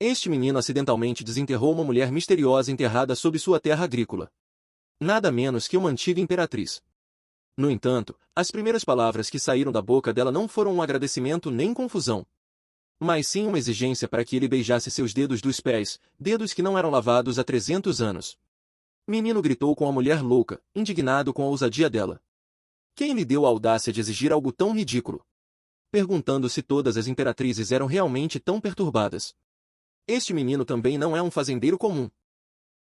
Este menino acidentalmente desenterrou uma mulher misteriosa enterrada sob sua terra agrícola. Nada menos que uma antiga imperatriz. No entanto, as primeiras palavras que saíram da boca dela não foram um agradecimento nem confusão, mas sim uma exigência para que ele beijasse seus dedos dos pés, dedos que não eram lavados há 300 anos. Menino gritou com a mulher louca, indignado com a ousadia dela. Quem lhe deu a audácia de exigir algo tão ridículo? Perguntando se todas as imperatrizes eram realmente tão perturbadas. Este menino também não é um fazendeiro comum,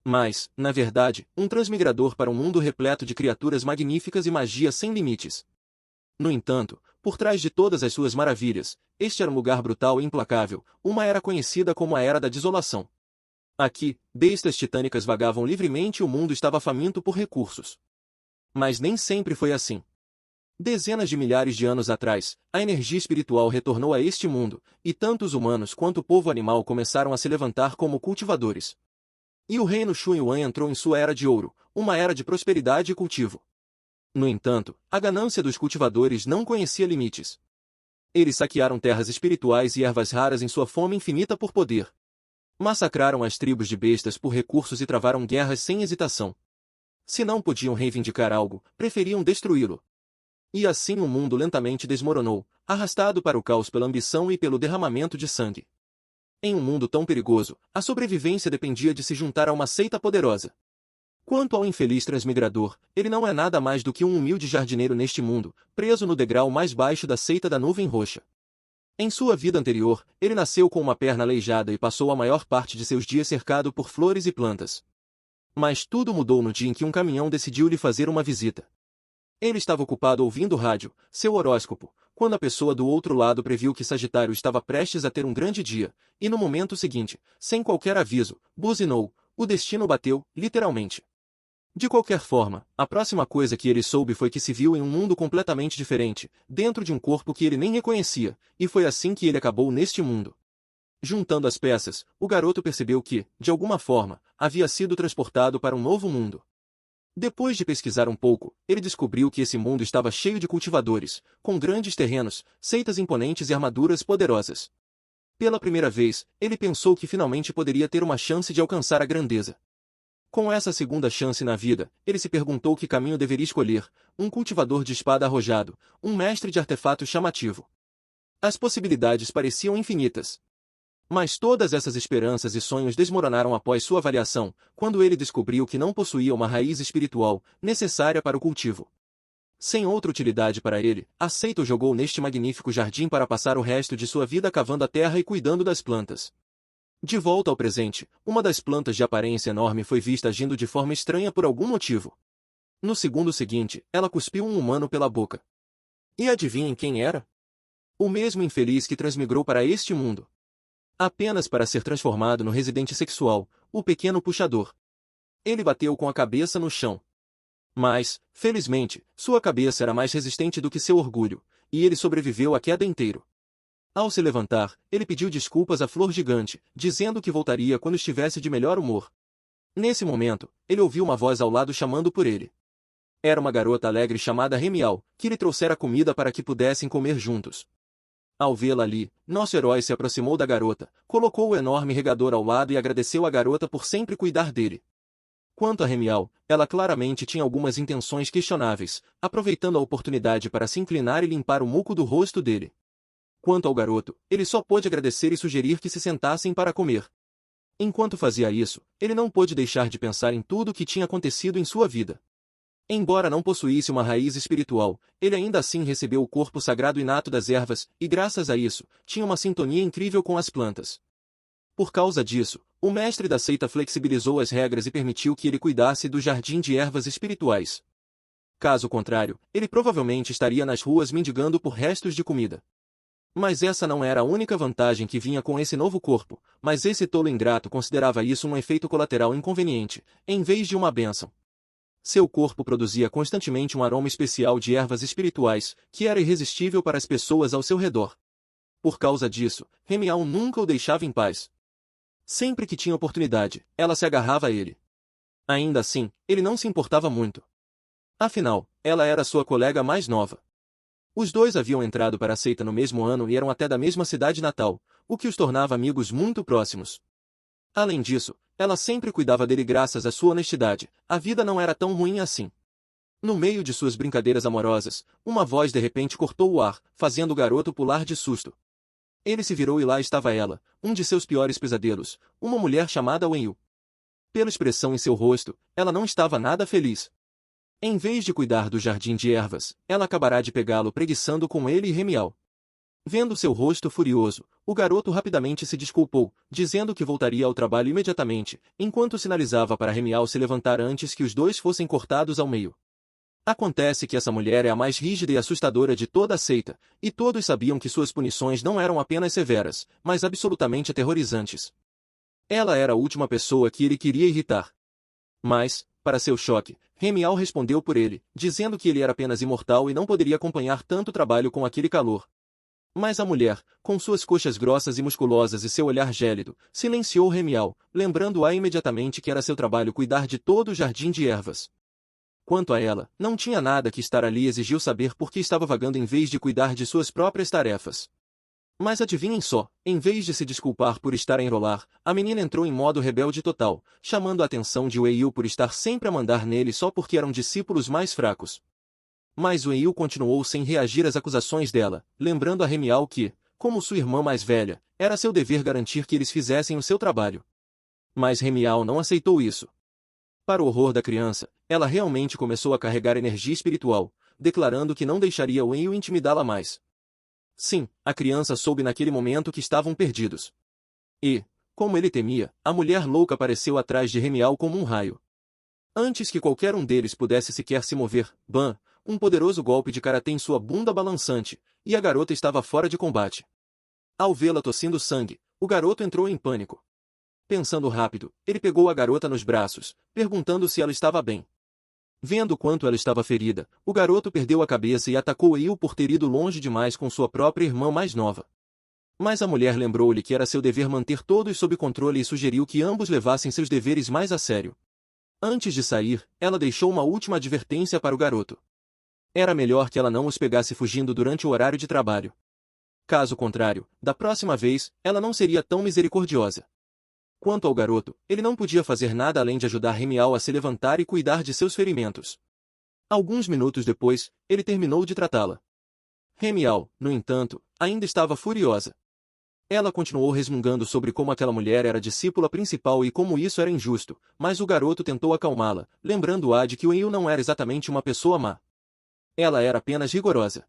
mas, na verdade, um transmigrador para um mundo repleto de criaturas magníficas e magia sem limites. No entanto, por trás de todas as suas maravilhas, este era um lugar brutal e implacável, uma era conhecida como a Era da Desolação. Aqui, bestas titânicas vagavam livremente e o mundo estava faminto por recursos. Mas nem sempre foi assim. Dezenas de milhares de anos atrás, a energia espiritual retornou a este mundo, e tanto os humanos quanto o povo animal começaram a se levantar como cultivadores. E o reino Xunyuan entrou em sua Era de Ouro, uma era de prosperidade e cultivo. No entanto, a ganância dos cultivadores não conhecia limites. Eles saquearam terras espirituais e ervas raras em sua fome infinita por poder. Massacraram as tribos de bestas por recursos e travaram guerras sem hesitação. Se não podiam reivindicar algo, preferiam destruí-lo. E assim o mundo lentamente desmoronou, arrastado para o caos pela ambição e pelo derramamento de sangue. Em um mundo tão perigoso, a sobrevivência dependia de se juntar a uma seita poderosa. Quanto ao infeliz transmigrador, ele não é nada mais do que um humilde jardineiro neste mundo, preso no degrau mais baixo da seita da nuvem roxa. Em sua vida anterior, ele nasceu com uma perna aleijada e passou a maior parte de seus dias cercado por flores e plantas. Mas tudo mudou no dia em que um caminhão decidiu lhe fazer uma visita. Ele estava ocupado ouvindo o rádio, seu horóscopo, quando a pessoa do outro lado previu que Sagitário estava prestes a ter um grande dia, e no momento seguinte, sem qualquer aviso, buzinou, o destino bateu, literalmente. De qualquer forma, a próxima coisa que ele soube foi que se viu em um mundo completamente diferente, dentro de um corpo que ele nem reconhecia, e foi assim que ele acabou neste mundo. Juntando as peças, o garoto percebeu que, de alguma forma, havia sido transportado para um novo mundo. Depois de pesquisar um pouco, ele descobriu que esse mundo estava cheio de cultivadores, com grandes terrenos, seitas imponentes e armaduras poderosas. Pela primeira vez, ele pensou que finalmente poderia ter uma chance de alcançar a grandeza. Com essa segunda chance na vida, ele se perguntou que caminho deveria escolher: um cultivador de espada arrojado, um mestre de artefato chamativo. As possibilidades pareciam infinitas. Mas todas essas esperanças e sonhos desmoronaram após sua avaliação, quando ele descobriu que não possuía uma raiz espiritual, necessária para o cultivo. Sem outra utilidade para ele, a seita o jogou neste magnífico jardim para passar o resto de sua vida cavando a terra e cuidando das plantas. De volta ao presente, uma das plantas de aparência enorme foi vista agindo de forma estranha por algum motivo. No segundo seguinte, ela cuspiu um humano pela boca. E adivinhem quem era? O mesmo infeliz que transmigrou para este mundo. Apenas para ser transformado no residente sexual, o pequeno puxador. Ele bateu com a cabeça no chão. Mas, felizmente, sua cabeça era mais resistente do que seu orgulho, e ele sobreviveu à queda inteiro. Ao se levantar, ele pediu desculpas à flor gigante, dizendo que voltaria quando estivesse de melhor humor. Nesse momento, ele ouviu uma voz ao lado chamando por ele. Era uma garota alegre chamada Remial, que lhe trouxera comida para que pudessem comer juntos. Ao vê-la ali, nosso herói se aproximou da garota, colocou o enorme regador ao lado e agradeceu à garota por sempre cuidar dele. Quanto a Remial, ela claramente tinha algumas intenções questionáveis, aproveitando a oportunidade para se inclinar e limpar o muco do rosto dele. Quanto ao garoto, ele só pôde agradecer e sugerir que se sentassem para comer. Enquanto fazia isso, ele não pôde deixar de pensar em tudo o que tinha acontecido em sua vida. Embora não possuísse uma raiz espiritual, ele ainda assim recebeu o corpo sagrado inato das ervas, e graças a isso, tinha uma sintonia incrível com as plantas. Por causa disso, o mestre da seita flexibilizou as regras e permitiu que ele cuidasse do jardim de ervas espirituais. Caso contrário, ele provavelmente estaria nas ruas mendigando por restos de comida. Mas essa não era a única vantagem que vinha com esse novo corpo, mas esse tolo ingrato considerava isso um efeito colateral inconveniente, em vez de uma bênção. Seu corpo produzia constantemente um aroma especial de ervas espirituais, que era irresistível para as pessoas ao seu redor. Por causa disso, Remial nunca o deixava em paz. Sempre que tinha oportunidade, ela se agarrava a ele. Ainda assim, ele não se importava muito. Afinal, ela era sua colega mais nova. Os dois haviam entrado para a seita no mesmo ano e eram até da mesma cidade natal, o que os tornava amigos muito próximos. Além disso, ela sempre cuidava dele graças à sua honestidade. A vida não era tão ruim assim. No meio de suas brincadeiras amorosas, uma voz de repente cortou o ar, fazendo o garoto pular de susto. Ele se virou e lá estava ela, um de seus piores pesadelos, uma mulher chamada Wenyu. Pela expressão em seu rosto, ela não estava nada feliz. Em vez de cuidar do jardim de ervas, ela acabará de pegá-lo preguiçando com ele e Remial. Vendo seu rosto furioso, o garoto rapidamente se desculpou, dizendo que voltaria ao trabalho imediatamente, enquanto sinalizava para Remial se levantar antes que os dois fossem cortados ao meio. Acontece que essa mulher é a mais rígida e assustadora de toda a seita, e todos sabiam que suas punições não eram apenas severas, mas absolutamente aterrorizantes. Ela era a última pessoa que ele queria irritar. Mas, para seu choque, Remial respondeu por ele, dizendo que ele era apenas imortal e não poderia acompanhar tanto trabalho com aquele calor. Mas a mulher, com suas coxas grossas e musculosas e seu olhar gélido, silenciou Remial, lembrando-a imediatamente que era seu trabalho cuidar de todo o jardim de ervas. Quanto a ela, não tinha nada que estar ali e exigiu saber por que estava vagando em vez de cuidar de suas próprias tarefas. Mas adivinhem só, em vez de se desculpar por estar a enrolar, a menina entrou em modo rebelde total, chamando a atenção de Weiyu por estar sempre a mandar nele só porque eram discípulos mais fracos. Mas Weiyu continuou sem reagir às acusações dela, lembrando a Remial que, como sua irmã mais velha, era seu dever garantir que eles fizessem o seu trabalho. Mas Remial não aceitou isso. Para o horror da criança, ela realmente começou a carregar energia espiritual, declarando que não deixaria Wenyu intimidá-la mais. Sim, a criança soube naquele momento que estavam perdidos. E, como ele temia, a mulher louca apareceu atrás de Remial como um raio. Antes que qualquer um deles pudesse sequer se mover, bam, um poderoso golpe de karatê em sua bunda balançante, e a garota estava fora de combate. Ao vê-la tossindo sangue, o garoto entrou em pânico. Pensando rápido, ele pegou a garota nos braços, perguntando se ela estava bem. Vendo quanto ela estava ferida, o garoto perdeu a cabeça e atacou Weiyu por ter ido longe demais com sua própria irmã mais nova. Mas a mulher lembrou-lhe que era seu dever manter todos sob controle e sugeriu que ambos levassem seus deveres mais a sério. Antes de sair, ela deixou uma última advertência para o garoto. Era melhor que ela não os pegasse fugindo durante o horário de trabalho. Caso contrário, da próxima vez, ela não seria tão misericordiosa. Quanto ao garoto, ele não podia fazer nada além de ajudar Remial a se levantar e cuidar de seus ferimentos. Alguns minutos depois, ele terminou de tratá-la. Remial, no entanto, ainda estava furiosa. Ela continuou resmungando sobre como aquela mulher era a discípula principal e como isso era injusto, mas o garoto tentou acalmá-la, lembrando-a de que Wenyu não era exatamente uma pessoa má. Ela era apenas rigorosa.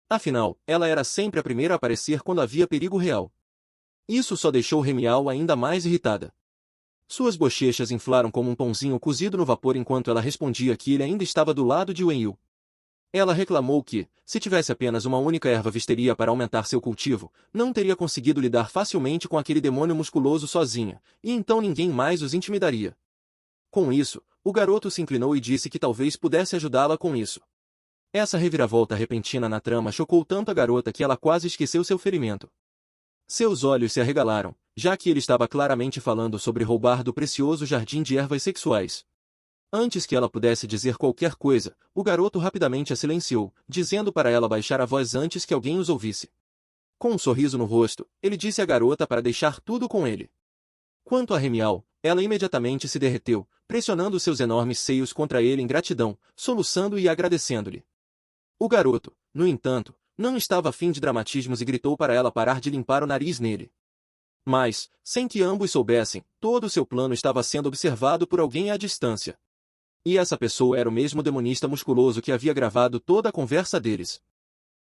Afinal, ela era sempre a primeira a aparecer quando havia perigo real. Isso só deixou Remial ainda mais irritada. Suas bochechas inflaram como um pãozinho cozido no vapor enquanto ela respondia que ele ainda estava do lado de Wenyu. Ela reclamou que, se tivesse apenas uma única erva visteria para aumentar seu cultivo, não teria conseguido lidar facilmente com aquele demônio musculoso sozinha, e então ninguém mais os intimidaria. Com isso, o garoto se inclinou e disse que talvez pudesse ajudá-la com isso. Essa reviravolta repentina na trama chocou tanto a garota que ela quase esqueceu seu ferimento. Seus olhos se arregalaram, já que ele estava claramente falando sobre roubar do precioso jardim de ervas sexuais. Antes que ela pudesse dizer qualquer coisa, o garoto rapidamente a silenciou, dizendo para ela baixar a voz antes que alguém os ouvisse. Com um sorriso no rosto, ele disse à garota para deixar tudo com ele. Quanto a Remial, ela imediatamente se derreteu, pressionando seus enormes seios contra ele em gratidão, soluçando e agradecendo-lhe. O garoto, no entanto, não estava afim de dramatismos e gritou para ela parar de limpar o nariz nele. Mas, sem que ambos soubessem, todo o seu plano estava sendo observado por alguém à distância. E essa pessoa era o mesmo demonista musculoso que havia gravado toda a conversa deles.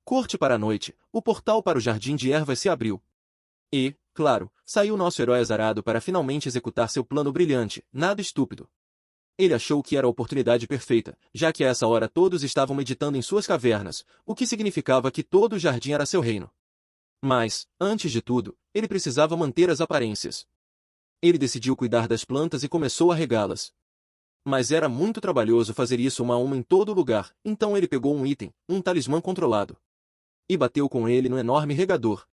Corte para a noite, o portal para o jardim de ervas se abriu. E, claro, saiu nosso herói azarado para finalmente executar seu plano brilhante, nada estúpido. Ele achou que era a oportunidade perfeita, já que a essa hora todos estavam meditando em suas cavernas, o que significava que todo o jardim era seu reino. Mas, antes de tudo, ele precisava manter as aparências. Ele decidiu cuidar das plantas e começou a regá-las. Mas era muito trabalhoso fazer isso uma a uma em todo lugar, então ele pegou um item, um talismã controlado. E bateu com ele no enorme regador.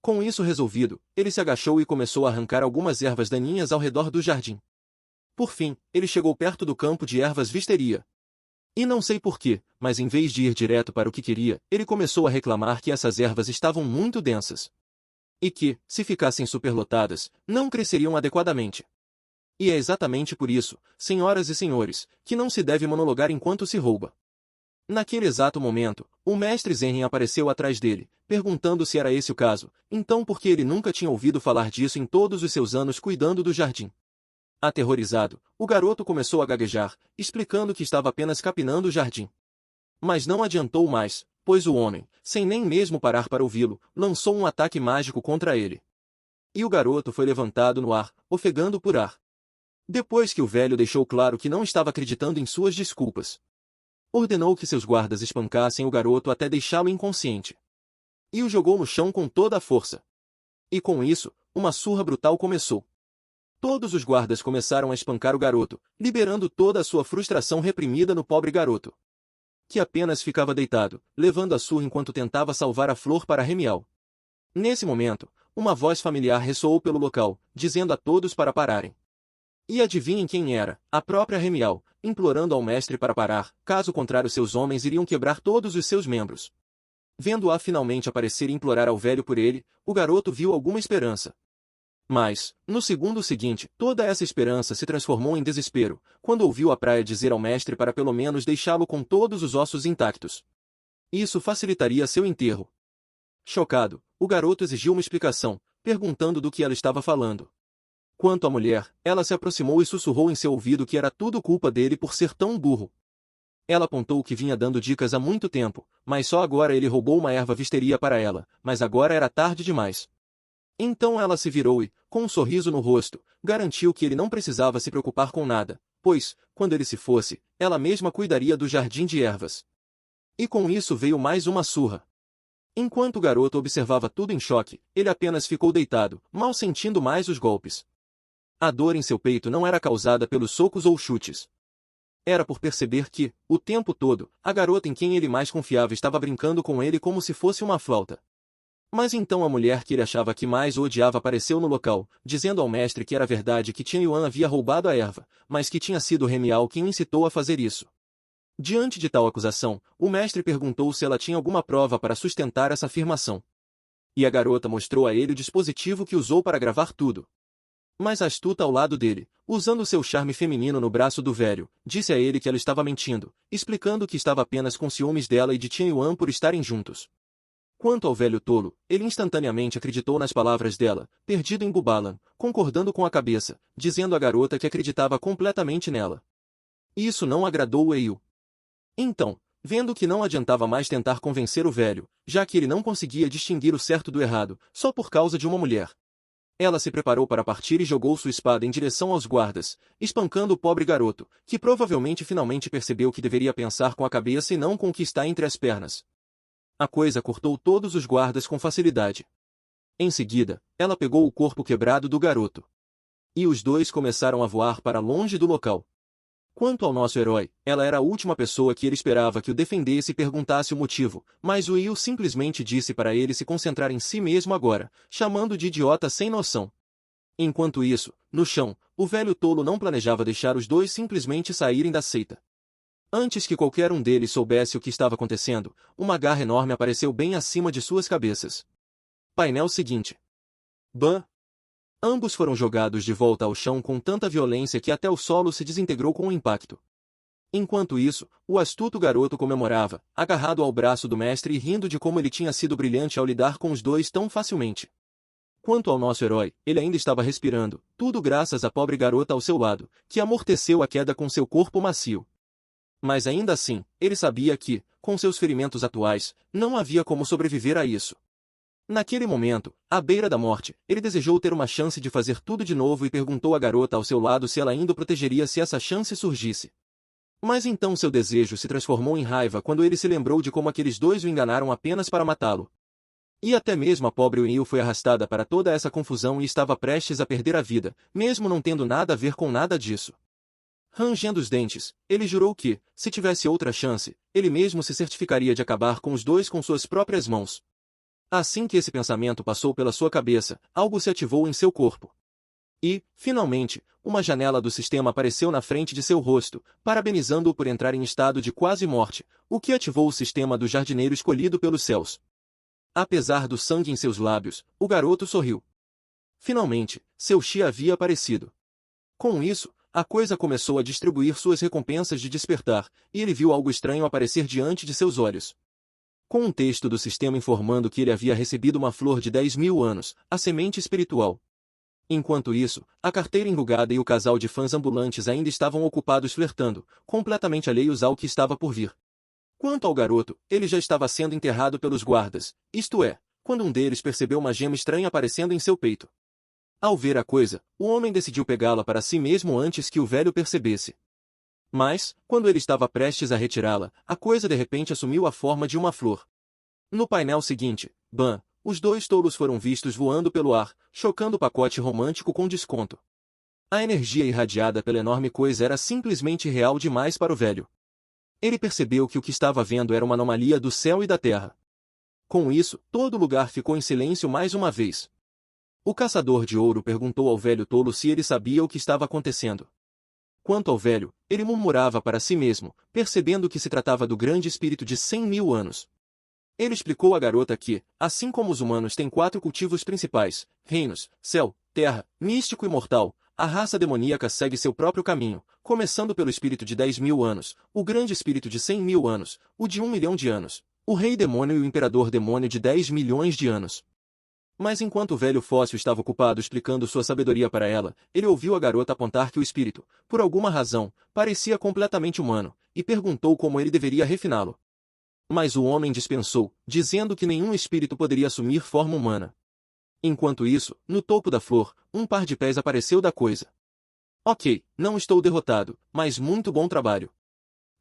Com isso resolvido, ele se agachou e começou a arrancar algumas ervas daninhas ao redor do jardim. Por fim, ele chegou perto do campo de ervas visteria. E não sei porquê, mas em vez de ir direto para o que queria, ele começou a reclamar que essas ervas estavam muito densas. E que, se ficassem superlotadas, não cresceriam adequadamente. E é exatamente por isso, senhoras e senhores, que não se deve monologar enquanto se rouba. Naquele exato momento, o mestre Zenrin apareceu atrás dele, perguntando se era esse o caso, então porque ele nunca tinha ouvido falar disso em todos os seus anos cuidando do jardim. Aterrorizado, o garoto começou a gaguejar, explicando que estava apenas capinando o jardim. Mas não adiantou mais, pois o homem, sem nem mesmo parar para ouvi-lo, lançou um ataque mágico contra ele. E o garoto foi levantado no ar, ofegando por ar. Depois que o velho deixou claro que não estava acreditando em suas desculpas, ordenou que seus guardas espancassem o garoto até deixá-lo inconsciente. E o jogou no chão com toda a força. E com isso, uma surra brutal começou. Todos os guardas começaram a espancar o garoto, liberando toda a sua frustração reprimida no pobre garoto, que apenas ficava deitado, levando a surra enquanto tentava salvar a flor para Remial. Nesse momento, uma voz familiar ressoou pelo local, dizendo a todos para pararem. E adivinhem quem era, a própria Remial, implorando ao mestre para parar, caso contrário seus homens iriam quebrar todos os seus membros. Vendo-a finalmente aparecer e implorar ao velho por ele, o garoto viu alguma esperança. Mas, no segundo seguinte, toda essa esperança se transformou em desespero, quando ouviu a praia dizer ao mestre para pelo menos deixá-lo com todos os ossos intactos. Isso facilitaria seu enterro. Chocado, o garoto exigiu uma explicação, perguntando do que ela estava falando. Quanto à mulher, ela se aproximou e sussurrou em seu ouvido que era tudo culpa dele por ser tão burro. Ela apontou que vinha dando dicas há muito tempo, mas só agora ele roubou uma erva visteria para ela, mas agora era tarde demais. Então ela se virou e, com um sorriso no rosto, garantiu que ele não precisava se preocupar com nada, pois, quando ele se fosse, ela mesma cuidaria do jardim de ervas. E com isso veio mais uma surra. Enquanto o garoto observava tudo em choque, ele apenas ficou deitado, mal sentindo mais os golpes. A dor em seu peito não era causada pelos socos ou chutes. Era por perceber que, o tempo todo, a garota em quem ele mais confiava estava brincando com ele como se fosse uma flauta. Mas então a mulher que ele achava que mais o odiava apareceu no local, dizendo ao mestre que era verdade que Chen Yuan havia roubado a erva, mas que tinha sido Remial quem o incitou a fazer isso. Diante de tal acusação, o mestre perguntou se ela tinha alguma prova para sustentar essa afirmação. E a garota mostrou a ele o dispositivo que usou para gravar tudo. Mas a astuta ao lado dele, usando seu charme feminino no braço do velho, disse a ele que ela estava mentindo, explicando que estava apenas com ciúmes dela e de Chen Yuan por estarem juntos. Quanto ao velho tolo, ele instantaneamente acreditou nas palavras dela, perdido em Gubalan, concordando com a cabeça, dizendo à garota que acreditava completamente nela. Isso não agradou o Eiu. Então, vendo que não adiantava mais tentar convencer o velho, já que ele não conseguia distinguir o certo do errado, só por causa de uma mulher, ela se preparou para partir e jogou sua espada em direção aos guardas, espancando o pobre garoto, que provavelmente finalmente percebeu que deveria pensar com a cabeça e não com o que está entre as pernas. A coisa cortou todos os guardas com facilidade. Em seguida, ela pegou o corpo quebrado do garoto. E os dois começaram a voar para longe do local. Quanto ao nosso herói, ela era a última pessoa que ele esperava que o defendesse e perguntasse o motivo, mas o Will simplesmente disse para ele se concentrar em si mesmo agora, chamando de idiota sem noção. Enquanto isso, no chão, o velho tolo não planejava deixar os dois simplesmente saírem da seita. Antes que qualquer um deles soubesse o que estava acontecendo, uma garra enorme apareceu bem acima de suas cabeças. Painel seguinte. Bam! Ambos foram jogados de volta ao chão com tanta violência que até o solo se desintegrou com o impacto. Enquanto isso, o astuto garoto comemorava, agarrado ao braço do mestre e rindo de como ele tinha sido brilhante ao lidar com os dois tão facilmente. Quanto ao nosso herói, ele ainda estava respirando, tudo graças à pobre garota ao seu lado, que amorteceu a queda com seu corpo macio. Mas ainda assim, ele sabia que, com seus ferimentos atuais, não havia como sobreviver a isso. Naquele momento, à beira da morte, ele desejou ter uma chance de fazer tudo de novo e perguntou à garota ao seu lado se ela ainda o protegeria se essa chance surgisse. Mas então seu desejo se transformou em raiva quando ele se lembrou de como aqueles dois o enganaram apenas para matá-lo. E até mesmo a pobre Will foi arrastada para toda essa confusão e estava prestes a perder a vida, mesmo não tendo nada a ver com nada disso. Rangendo os dentes, ele jurou que, se tivesse outra chance, ele mesmo se certificaria de acabar com os dois com suas próprias mãos. Assim que esse pensamento passou pela sua cabeça, algo se ativou em seu corpo. E, finalmente, uma janela do sistema apareceu na frente de seu rosto, parabenizando-o por entrar em estado de quase morte, o que ativou o sistema do jardineiro escolhido pelos céus. Apesar do sangue em seus lábios, o garoto sorriu. Finalmente, seu Chi havia aparecido. Com isso, a coisa começou a distribuir suas recompensas de despertar, e ele viu algo estranho aparecer diante de seus olhos. Com um texto do sistema informando que ele havia recebido uma flor de 10.000 anos, a semente espiritual. Enquanto isso, a carteira enrugada e o casal de fãs ambulantes ainda estavam ocupados flertando, completamente alheios ao que estava por vir. Quanto ao garoto, ele já estava sendo enterrado pelos guardas, isto é, quando um deles percebeu uma gema estranha aparecendo em seu peito. Ao ver a coisa, o homem decidiu pegá-la para si mesmo antes que o velho percebesse. Mas, quando ele estava prestes a retirá-la, a coisa de repente assumiu a forma de uma flor. No painel seguinte, bam, os dois tolos foram vistos voando pelo ar, chocando o pacote romântico com desconto. A energia irradiada pela enorme coisa era simplesmente real demais para o velho. Ele percebeu que o que estava vendo era uma anomalia do céu e da terra. Com isso, todo o lugar ficou em silêncio mais uma vez. O caçador de ouro perguntou ao velho tolo se ele sabia o que estava acontecendo. Quanto ao velho, ele murmurava para si mesmo, percebendo que se tratava do grande espírito de 100.000 anos. Ele explicou à garota que, assim como os humanos têm 4 cultivos principais, reinos, céu, terra, místico e mortal, a raça demoníaca segue seu próprio caminho, começando pelo espírito de 10.000 anos, o grande espírito de 100.000 anos, o de 1 milhão de anos, o rei demônio e o imperador demônio de 10 milhões de anos. Mas enquanto o velho fóssil estava ocupado explicando sua sabedoria para ela, ele ouviu a garota apontar que o espírito, por alguma razão, parecia completamente humano, e perguntou como ele deveria refiná-lo. Mas o homem dispensou, dizendo que nenhum espírito poderia assumir forma humana. Enquanto isso, no topo da flor, um par de pés apareceu da coisa. Ok, não estou derrotado, mas muito bom trabalho.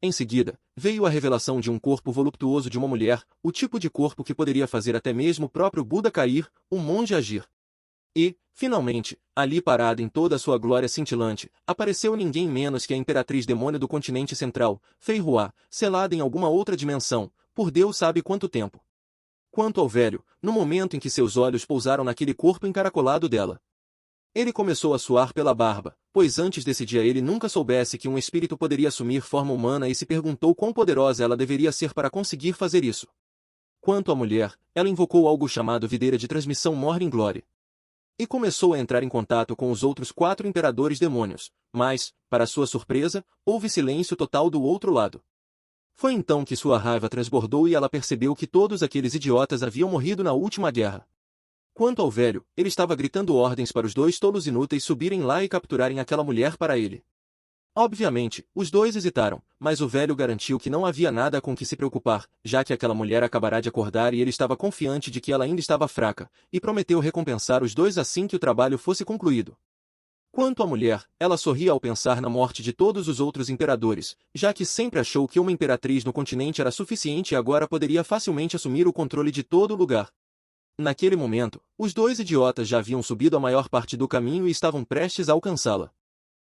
Em seguida, veio a revelação de um corpo voluptuoso de uma mulher, o tipo de corpo que poderia fazer até mesmo o próprio Buda cair, um monge agir. E, finalmente, ali parada em toda a sua glória cintilante, apareceu ninguém menos que a imperatriz demônio do continente central, Fei Hua, selada em alguma outra dimensão, por Deus sabe quanto tempo. Quanto ao velho, no momento em que seus olhos pousaram naquele corpo encaracolado dela, ele começou a suar pela barba, pois antes desse dia ele nunca soubesse que um espírito poderia assumir forma humana e se perguntou quão poderosa ela deveria ser para conseguir fazer isso. Quanto à mulher, ela invocou algo chamado videira de transmissão Morning Glory. E começou a entrar em contato com os outros 4 imperadores demônios, mas, para sua surpresa, houve silêncio total do outro lado. Foi então que sua raiva transbordou e ela percebeu que todos aqueles idiotas haviam morrido na última guerra. Quanto ao velho, ele estava gritando ordens para os 2 tolos inúteis subirem lá e capturarem aquela mulher para ele. Obviamente, os 2 hesitaram, mas o velho garantiu que não havia nada com que se preocupar, já que aquela mulher acabará de acordar e ele estava confiante de que ela ainda estava fraca, e prometeu recompensar os 2 assim que o trabalho fosse concluído. Quanto à mulher, ela sorria ao pensar na morte de todos os outros imperadores, já que sempre achou que uma imperatriz no continente era suficiente e agora poderia facilmente assumir o controle de todo o lugar. Naquele momento, os 2 idiotas já haviam subido a maior parte do caminho e estavam prestes a alcançá-la.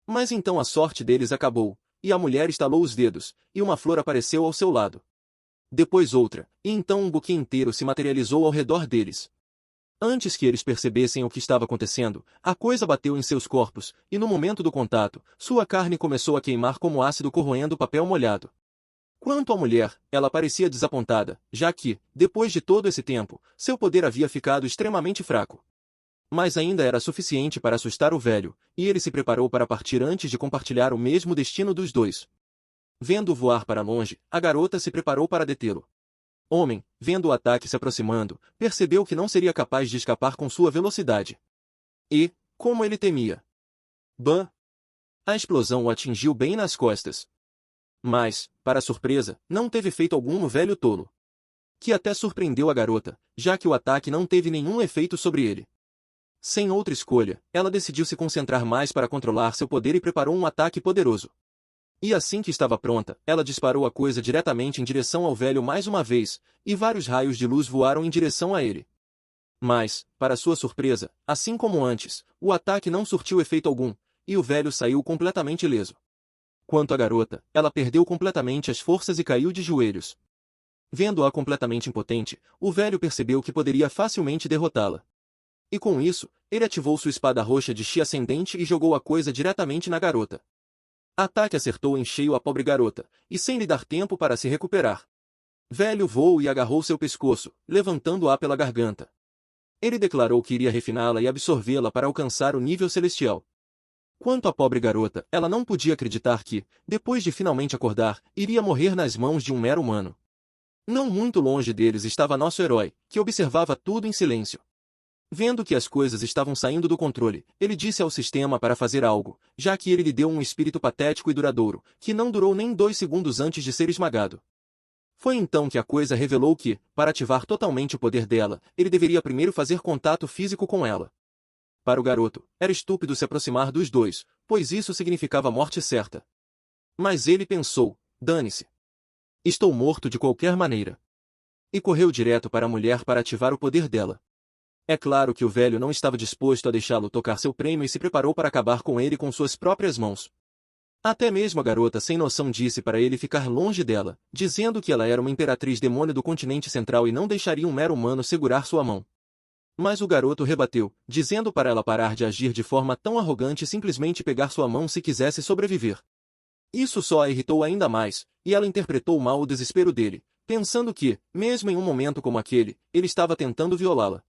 Mas então a sorte deles acabou, e a mulher estalou os dedos, e uma flor apareceu ao seu lado. Depois outra, e então um buquê inteiro se materializou ao redor deles. Antes que eles percebessem o que estava acontecendo, a coisa bateu em seus corpos, e no momento do contato, sua carne começou a queimar como ácido corroendo o papel molhado. Quanto à mulher, ela parecia desapontada, já que, depois de todo esse tempo, seu poder havia ficado extremamente fraco. Mas ainda era suficiente para assustar o velho, e ele se preparou para partir antes de compartilhar o mesmo destino dos 2. Vendo-o voar para longe, a garota se preparou para detê-lo. Homem, vendo o ataque se aproximando, percebeu que não seria capaz de escapar com sua velocidade. E, como ele temia, bam! A explosão o atingiu bem nas costas. Mas, para surpresa, não teve efeito algum no velho tolo. Que até surpreendeu a garota, já que o ataque não teve nenhum efeito sobre ele. Sem outra escolha, ela decidiu se concentrar mais para controlar seu poder e preparou um ataque poderoso. E assim que estava pronta, ela disparou a coisa diretamente em direção ao velho mais uma vez, e vários raios de luz voaram em direção a ele. Mas, para sua surpresa, assim como antes, o ataque não surtiu efeito algum, e o velho saiu completamente ileso. Quanto à garota, ela perdeu completamente as forças e caiu de joelhos. Vendo-a completamente impotente, o velho percebeu que poderia facilmente derrotá-la. E com isso, ele ativou sua espada roxa de chi ascendente e jogou a coisa diretamente na garota. Ataque acertou em cheio a pobre garota, e sem lhe dar tempo para se recuperar. Velho voou e agarrou seu pescoço, levantando-a pela garganta. Ele declarou que iria refiná-la e absorvê-la para alcançar o nível celestial. Quanto à pobre garota, ela não podia acreditar que, depois de finalmente acordar, iria morrer nas mãos de um mero humano. Não muito longe deles estava nosso herói, que observava tudo em silêncio. Vendo que as coisas estavam saindo do controle, ele disse ao sistema para fazer algo, já que ele lhe deu um espírito patético e duradouro, que não durou nem 2 segundos antes de ser esmagado. Foi então que a coisa revelou que, para ativar totalmente o poder dela, ele deveria primeiro fazer contato físico com ela. Para o garoto, era estúpido se aproximar dos dois, pois isso significava morte certa. Mas ele pensou, dane-se. Estou morto de qualquer maneira. E correu direto para a mulher para ativar o poder dela. É claro que o velho não estava disposto a deixá-lo tocar seu prêmio e se preparou para acabar com ele com suas próprias mãos. Até mesmo a garota sem noção disse para ele ficar longe dela, dizendo que ela era uma imperatriz demônio do continente central e não deixaria um mero humano segurar sua mão. Mas o garoto rebateu, dizendo para ela parar de agir de forma tão arrogante e simplesmente pegar sua mão se quisesse sobreviver. Isso só a irritou ainda mais, e ela interpretou mal o desespero dele, pensando que, mesmo em um momento como aquele, ele estava tentando violá-la.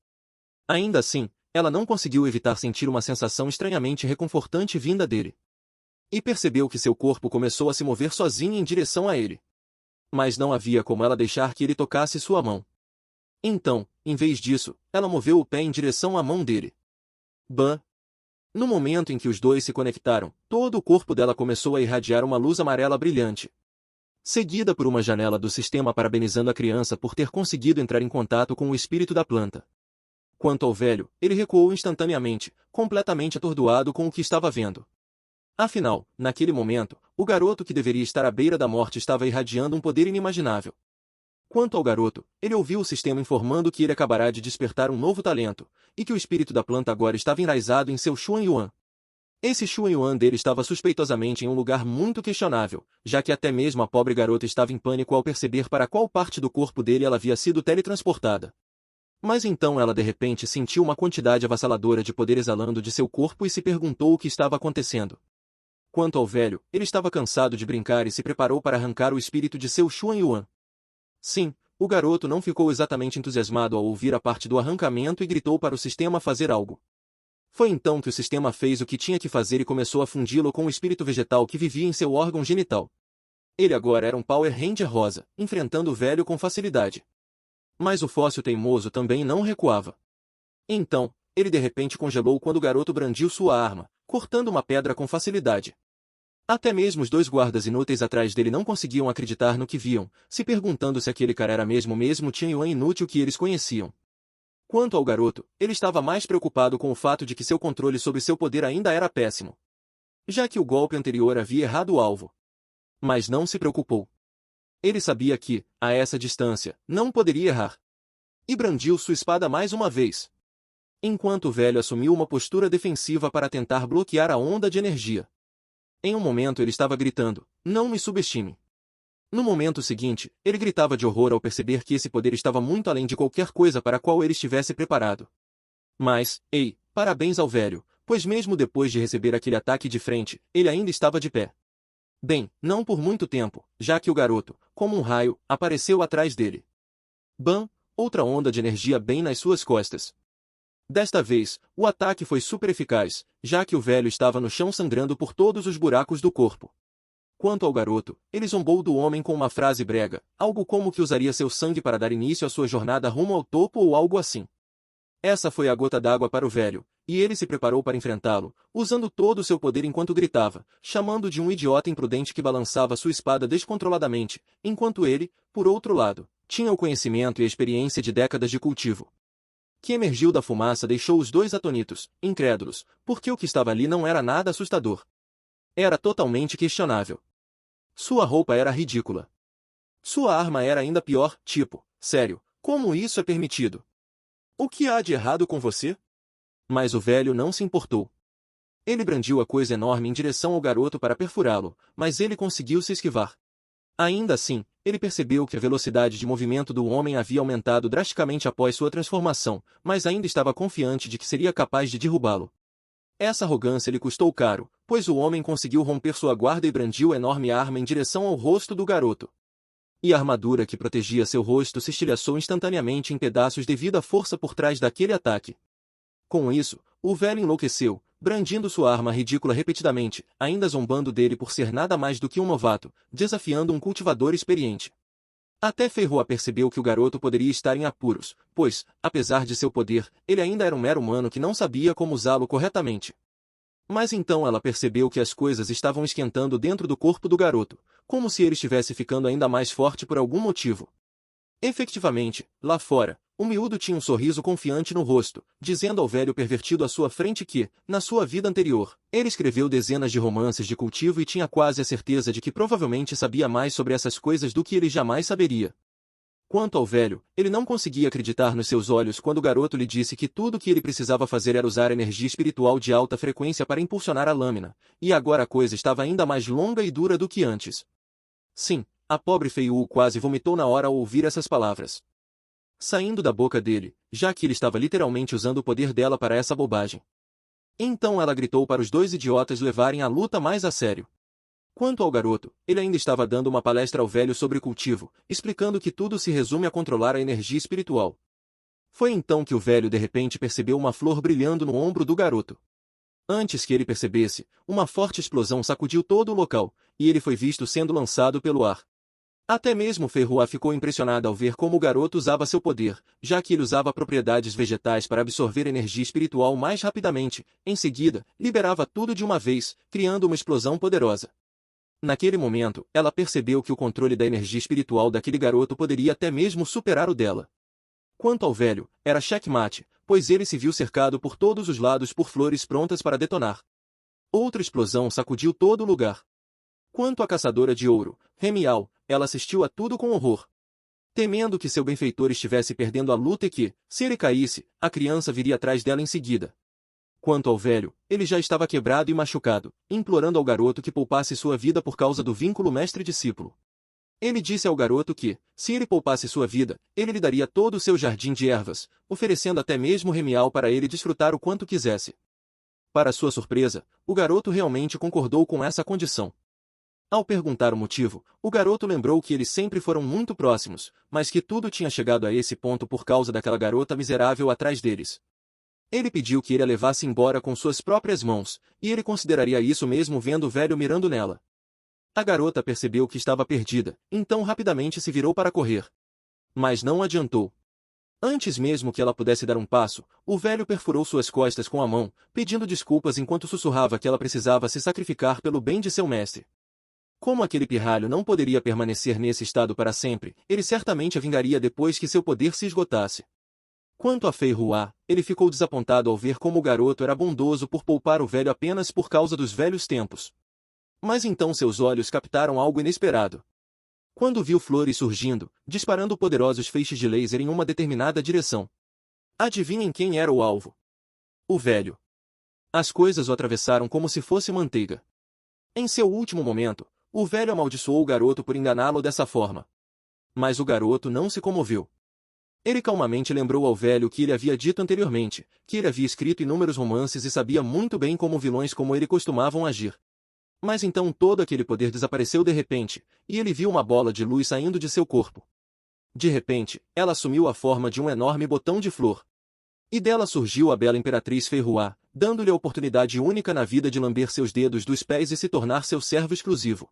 Ainda assim, ela não conseguiu evitar sentir uma sensação estranhamente reconfortante vinda dele. E percebeu que seu corpo começou a se mover sozinho em direção a ele. Mas não havia como ela deixar que ele tocasse sua mão. Então, em vez disso, ela moveu o pé em direção à mão dele. Bam! No momento em que os dois se conectaram, todo o corpo dela começou a irradiar uma luz amarela brilhante. Seguida por uma janela do sistema parabenizando a criança por ter conseguido entrar em contato com o espírito da planta. Quanto ao velho, ele recuou instantaneamente, completamente atordoado com o que estava vendo. Afinal, naquele momento, o garoto que deveria estar à beira da morte estava irradiando um poder inimaginável. Quanto ao garoto, ele ouviu o sistema informando que ele acabará de despertar um novo talento, e que o espírito da planta agora estava enraizado em seu Xuan Yuan. Esse Xuan Yuan dele estava suspeitosamente em um lugar muito questionável, já que até mesmo a pobre garota estava em pânico ao perceber para qual parte do corpo dele ela havia sido teletransportada. Mas então ela de repente sentiu uma quantidade avassaladora de poder exalando de seu corpo e se perguntou o que estava acontecendo. Quanto ao velho, ele estava cansado de brincar e se preparou para arrancar o espírito de seu Xuan Yuan. Sim, o garoto não ficou exatamente entusiasmado ao ouvir a parte do arrancamento e gritou para o sistema fazer algo. Foi então que o sistema fez o que tinha que fazer e começou a fundi-lo com o espírito vegetal que vivia em seu órgão genital. Ele agora era um Power Ranger rosa, enfrentando o velho com facilidade. Mas o fóssil teimoso também não recuava. Então, ele de repente congelou quando o garoto brandiu sua arma, cortando uma pedra com facilidade. Até mesmo os dois guardas inúteis atrás dele não conseguiam acreditar no que viam, se perguntando se aquele cara era mesmo Tian Yuan inútil que eles conheciam. Quanto ao garoto, ele estava mais preocupado com o fato de que seu controle sobre seu poder ainda era péssimo, já que o golpe anterior havia errado o alvo. Mas não se preocupou. Ele sabia que, a essa distância, não poderia errar. E brandiu sua espada mais uma vez. Enquanto o velho assumiu uma postura defensiva para tentar bloquear a onda de energia. Em um momento ele estava gritando, não me subestime. No momento seguinte, ele gritava de horror ao perceber que esse poder estava muito além de qualquer coisa para a qual ele estivesse preparado. Mas, ei, parabéns ao velho, pois mesmo depois de receber aquele ataque de frente, ele ainda estava de pé. Bem, não por muito tempo, já que o garoto, como um raio, apareceu atrás dele. Bam! Outra onda de energia bem nas suas costas. Desta vez, o ataque foi super eficaz, já que o velho estava no chão sangrando por todos os buracos do corpo. Quanto ao garoto, ele zombou do homem com uma frase brega, algo como que usaria seu sangue para dar início à sua jornada rumo ao topo ou algo assim. Essa foi a gota d'água para o velho, e ele se preparou para enfrentá-lo, usando todo o seu poder enquanto gritava, chamando de um idiota imprudente que balançava sua espada descontroladamente, enquanto ele, por outro lado, tinha o conhecimento e a experiência de décadas de cultivo. Que emergiu da fumaça deixou os dois atônitos, incrédulos, porque o que estava ali não era nada assustador. Era totalmente questionável. Sua roupa era ridícula. Sua arma era ainda pior, tipo, sério, como isso é permitido? O que há de errado com você? Mas o velho não se importou. Ele brandiu a coisa enorme em direção ao garoto para perfurá-lo, mas ele conseguiu se esquivar. Ainda assim, ele percebeu que a velocidade de movimento do homem havia aumentado drasticamente após sua transformação, mas ainda estava confiante de que seria capaz de derrubá-lo. Essa arrogância lhe custou caro, pois o homem conseguiu romper sua guarda e brandiu a enorme arma em direção ao rosto do garoto. E a armadura que protegia seu rosto se estilhaçou instantaneamente em pedaços devido à força por trás daquele ataque. Com isso, o velho enlouqueceu, brandindo sua arma ridícula repetidamente, ainda zombando dele por ser nada mais do que um novato, desafiando um cultivador experiente. Até Ferroa percebeu que o garoto poderia estar em apuros, pois, apesar de seu poder, ele ainda era um mero humano que não sabia como usá-lo corretamente. Mas então ela percebeu que as coisas estavam esquentando dentro do corpo do garoto, como se ele estivesse ficando ainda mais forte por algum motivo. Efetivamente, lá fora, o miúdo tinha um sorriso confiante no rosto, dizendo ao velho pervertido à sua frente que, na sua vida anterior, ele escreveu dezenas de romances de cultivo e tinha quase a certeza de que provavelmente sabia mais sobre essas coisas do que ele jamais saberia. Quanto ao velho, ele não conseguia acreditar nos seus olhos quando o garoto lhe disse que tudo o que ele precisava fazer era usar energia espiritual de alta frequência para impulsionar a lâmina, e agora a coisa estava ainda mais longa e dura do que antes. Sim, a pobre Feiú quase vomitou na hora ao ouvir essas palavras. Saindo da boca dele, já que ele estava literalmente usando o poder dela para essa bobagem. Então ela gritou para os dois idiotas levarem a luta mais a sério. Quanto ao garoto, ele ainda estava dando uma palestra ao velho sobre cultivo, explicando que tudo se resume a controlar a energia espiritual. Foi então que o velho de repente percebeu uma flor brilhando no ombro do garoto. Antes que ele percebesse, uma forte explosão sacudiu todo o local, e ele foi visto sendo lançado pelo ar. Até mesmo Ferroa ficou impressionada ao ver como o garoto usava seu poder, já que ele usava propriedades vegetais para absorver energia espiritual mais rapidamente, em seguida, liberava tudo de uma vez, criando uma explosão poderosa. Naquele momento, ela percebeu que o controle da energia espiritual daquele garoto poderia até mesmo superar o dela. Quanto ao velho, era checkmate, pois ele se viu cercado por todos os lados por flores prontas para detonar. Outra explosão sacudiu todo o lugar. Quanto à caçadora de ouro, Remial, ela assistiu a tudo com horror. Temendo que seu benfeitor estivesse perdendo a luta e que, se ele caísse, a criança viria atrás dela em seguida. Quanto ao velho, ele já estava quebrado e machucado, implorando ao garoto que poupasse sua vida por causa do vínculo mestre-discípulo. Ele disse ao garoto que, se ele poupasse sua vida, ele lhe daria todo o seu jardim de ervas, oferecendo até mesmo Remial para ele desfrutar o quanto quisesse. Para sua surpresa, o garoto realmente concordou com essa condição. Ao perguntar o motivo, o garoto lembrou que eles sempre foram muito próximos, mas que tudo tinha chegado a esse ponto por causa daquela garota miserável atrás deles. Ele pediu que ele a levasse embora com suas próprias mãos, e ele consideraria isso mesmo vendo o velho mirando nela. A garota percebeu que estava perdida, então rapidamente se virou para correr. Mas não adiantou. Antes mesmo que ela pudesse dar um passo, o velho perfurou suas costas com a mão, pedindo desculpas enquanto sussurrava que ela precisava se sacrificar pelo bem de seu mestre. Como aquele pirralho não poderia permanecer nesse estado para sempre, ele certamente a vingaria depois que seu poder se esgotasse. Quanto a Ferroa, ele ficou desapontado ao ver como o garoto era bondoso por poupar o velho apenas por causa dos velhos tempos. Mas então seus olhos captaram algo inesperado. Quando viu flores surgindo, disparando poderosos feixes de laser em uma determinada direção. Adivinhem quem era o alvo? O velho. As coisas o atravessaram como se fosse manteiga. Em seu último momento, o velho amaldiçoou o garoto por enganá-lo dessa forma. Mas o garoto não se comoveu. Ele calmamente lembrou ao velho o que ele havia dito anteriormente, que ele havia escrito inúmeros romances e sabia muito bem como vilões como ele costumavam agir. Mas então todo aquele poder desapareceu de repente, e ele viu uma bola de luz saindo de seu corpo. De repente, ela assumiu a forma de um enorme botão de flor. E dela surgiu a bela Imperatriz Ferroa, dando-lhe a oportunidade única na vida de lamber seus dedos dos pés e se tornar seu servo exclusivo.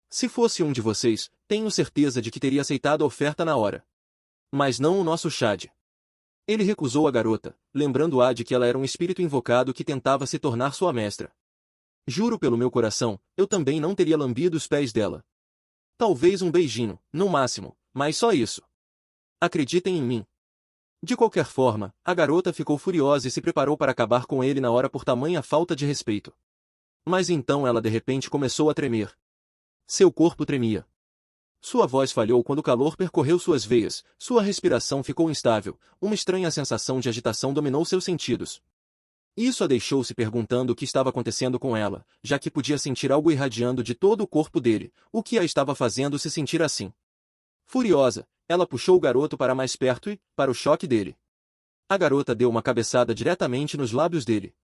Se fosse um de vocês, tenho certeza de que teria aceitado a oferta na hora. Mas não o nosso Chad. Ele recusou a garota, lembrando-a de que ela era um espírito invocado que tentava se tornar sua mestra. Juro pelo meu coração, eu também não teria lambido os pés dela. Talvez um beijinho, no máximo, mas só isso. Acreditem em mim. De qualquer forma, a garota ficou furiosa e se preparou para acabar com ele na hora por tamanha falta de respeito. Mas então ela de repente começou a tremer. Seu corpo tremia. Sua voz falhou quando o calor percorreu suas veias, sua respiração ficou instável, uma estranha sensação de agitação dominou seus sentidos. Isso a deixou se perguntando o que estava acontecendo com ela, já que podia sentir algo irradiando de todo o corpo dele, o que a estava fazendo se sentir assim. Furiosa, ela puxou o garoto para mais perto e, para o choque dele. A garota deu uma cabeçada diretamente nos lábios dele.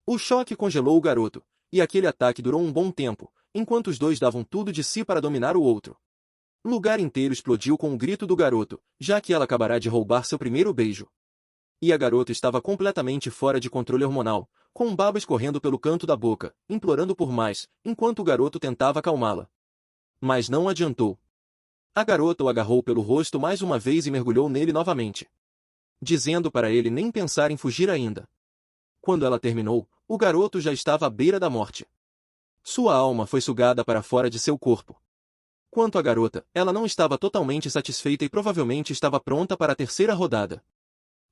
O choque congelou o garoto, e aquele ataque durou um bom tempo, enquanto os dois davam tudo de si para dominar o outro. O lugar inteiro explodiu com o grito do garoto, já que ela acabará de roubar seu primeiro beijo. E a garota estava completamente fora de controle hormonal, com um baba escorrendo pelo canto da boca, implorando por mais, enquanto o garoto tentava acalmá-la. Mas não adiantou. A garota o agarrou pelo rosto mais uma vez e mergulhou nele novamente, dizendo para ele nem pensar em fugir ainda. Quando ela terminou, o garoto já estava à beira da morte. Sua alma foi sugada para fora de seu corpo. Quanto à garota, ela não estava totalmente satisfeita e provavelmente estava pronta para a terceira rodada.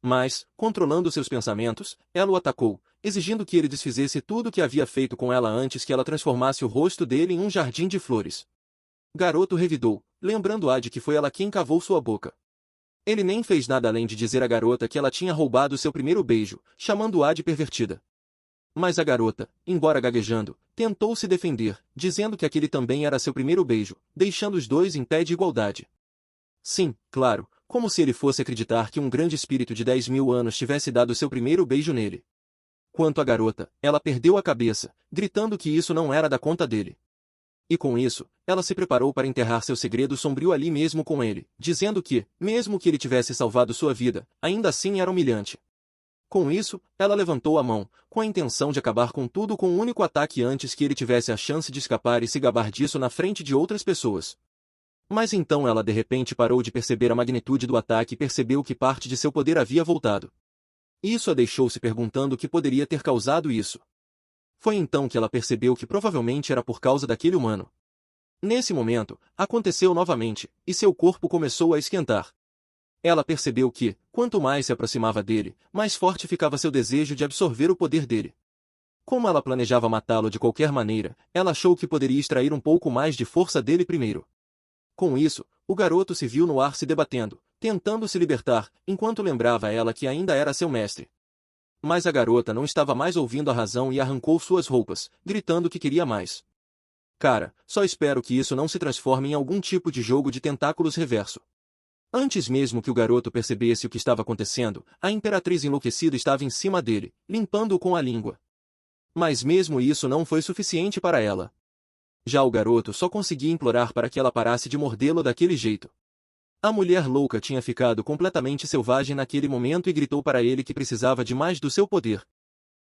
Mas, controlando seus pensamentos, ela o atacou, exigindo que ele desfizesse tudo o que havia feito com ela antes que ela transformasse o rosto dele em um jardim de flores. Garoto revidou, lembrando-a de que foi ela quem cavou sua boca. Ele nem fez nada além de dizer à garota que ela tinha roubado seu primeiro beijo, chamando-a de pervertida. Mas a garota, embora gaguejando, tentou se defender, dizendo que aquele também era seu primeiro beijo, deixando os dois em pé de igualdade. Sim, claro, como se ele fosse acreditar que um grande espírito de 10.000 anos tivesse dado seu primeiro beijo nele. Quanto à garota, ela perdeu a cabeça, gritando que isso não era da conta dele. E com isso, ela se preparou para enterrar seu segredo sombrio ali mesmo com ele, dizendo que, mesmo que ele tivesse salvado sua vida, ainda assim era humilhante. Com isso, ela levantou a mão, com a intenção de acabar com tudo com um único ataque antes que ele tivesse a chance de escapar e se gabar disso na frente de outras pessoas. Mas então ela de repente parou de perceber a magnitude do ataque e percebeu que parte de seu poder havia voltado. Isso a deixou se perguntando o que poderia ter causado isso. Foi então que ela percebeu que provavelmente era por causa daquele humano. Nesse momento, aconteceu novamente, e seu corpo começou a esquentar. Ela percebeu que, quanto mais se aproximava dele, mais forte ficava seu desejo de absorver o poder dele. Como ela planejava matá-lo de qualquer maneira, ela achou que poderia extrair um pouco mais de força dele primeiro. Com isso, o garoto se viu no ar se debatendo, tentando se libertar, enquanto lembrava a ela que ainda era seu mestre. Mas a garota não estava mais ouvindo a razão e arrancou suas roupas, gritando que queria mais. Cara, só espero que isso não se transforme em algum tipo de jogo de tentáculos reverso. Antes mesmo que o garoto percebesse o que estava acontecendo, a imperatriz enlouquecida estava em cima dele, limpando-o com a língua. Mas mesmo isso não foi suficiente para ela. Já o garoto só conseguia implorar para que ela parasse de mordê-lo daquele jeito. A mulher louca tinha ficado completamente selvagem naquele momento e gritou para ele que precisava de mais do seu poder.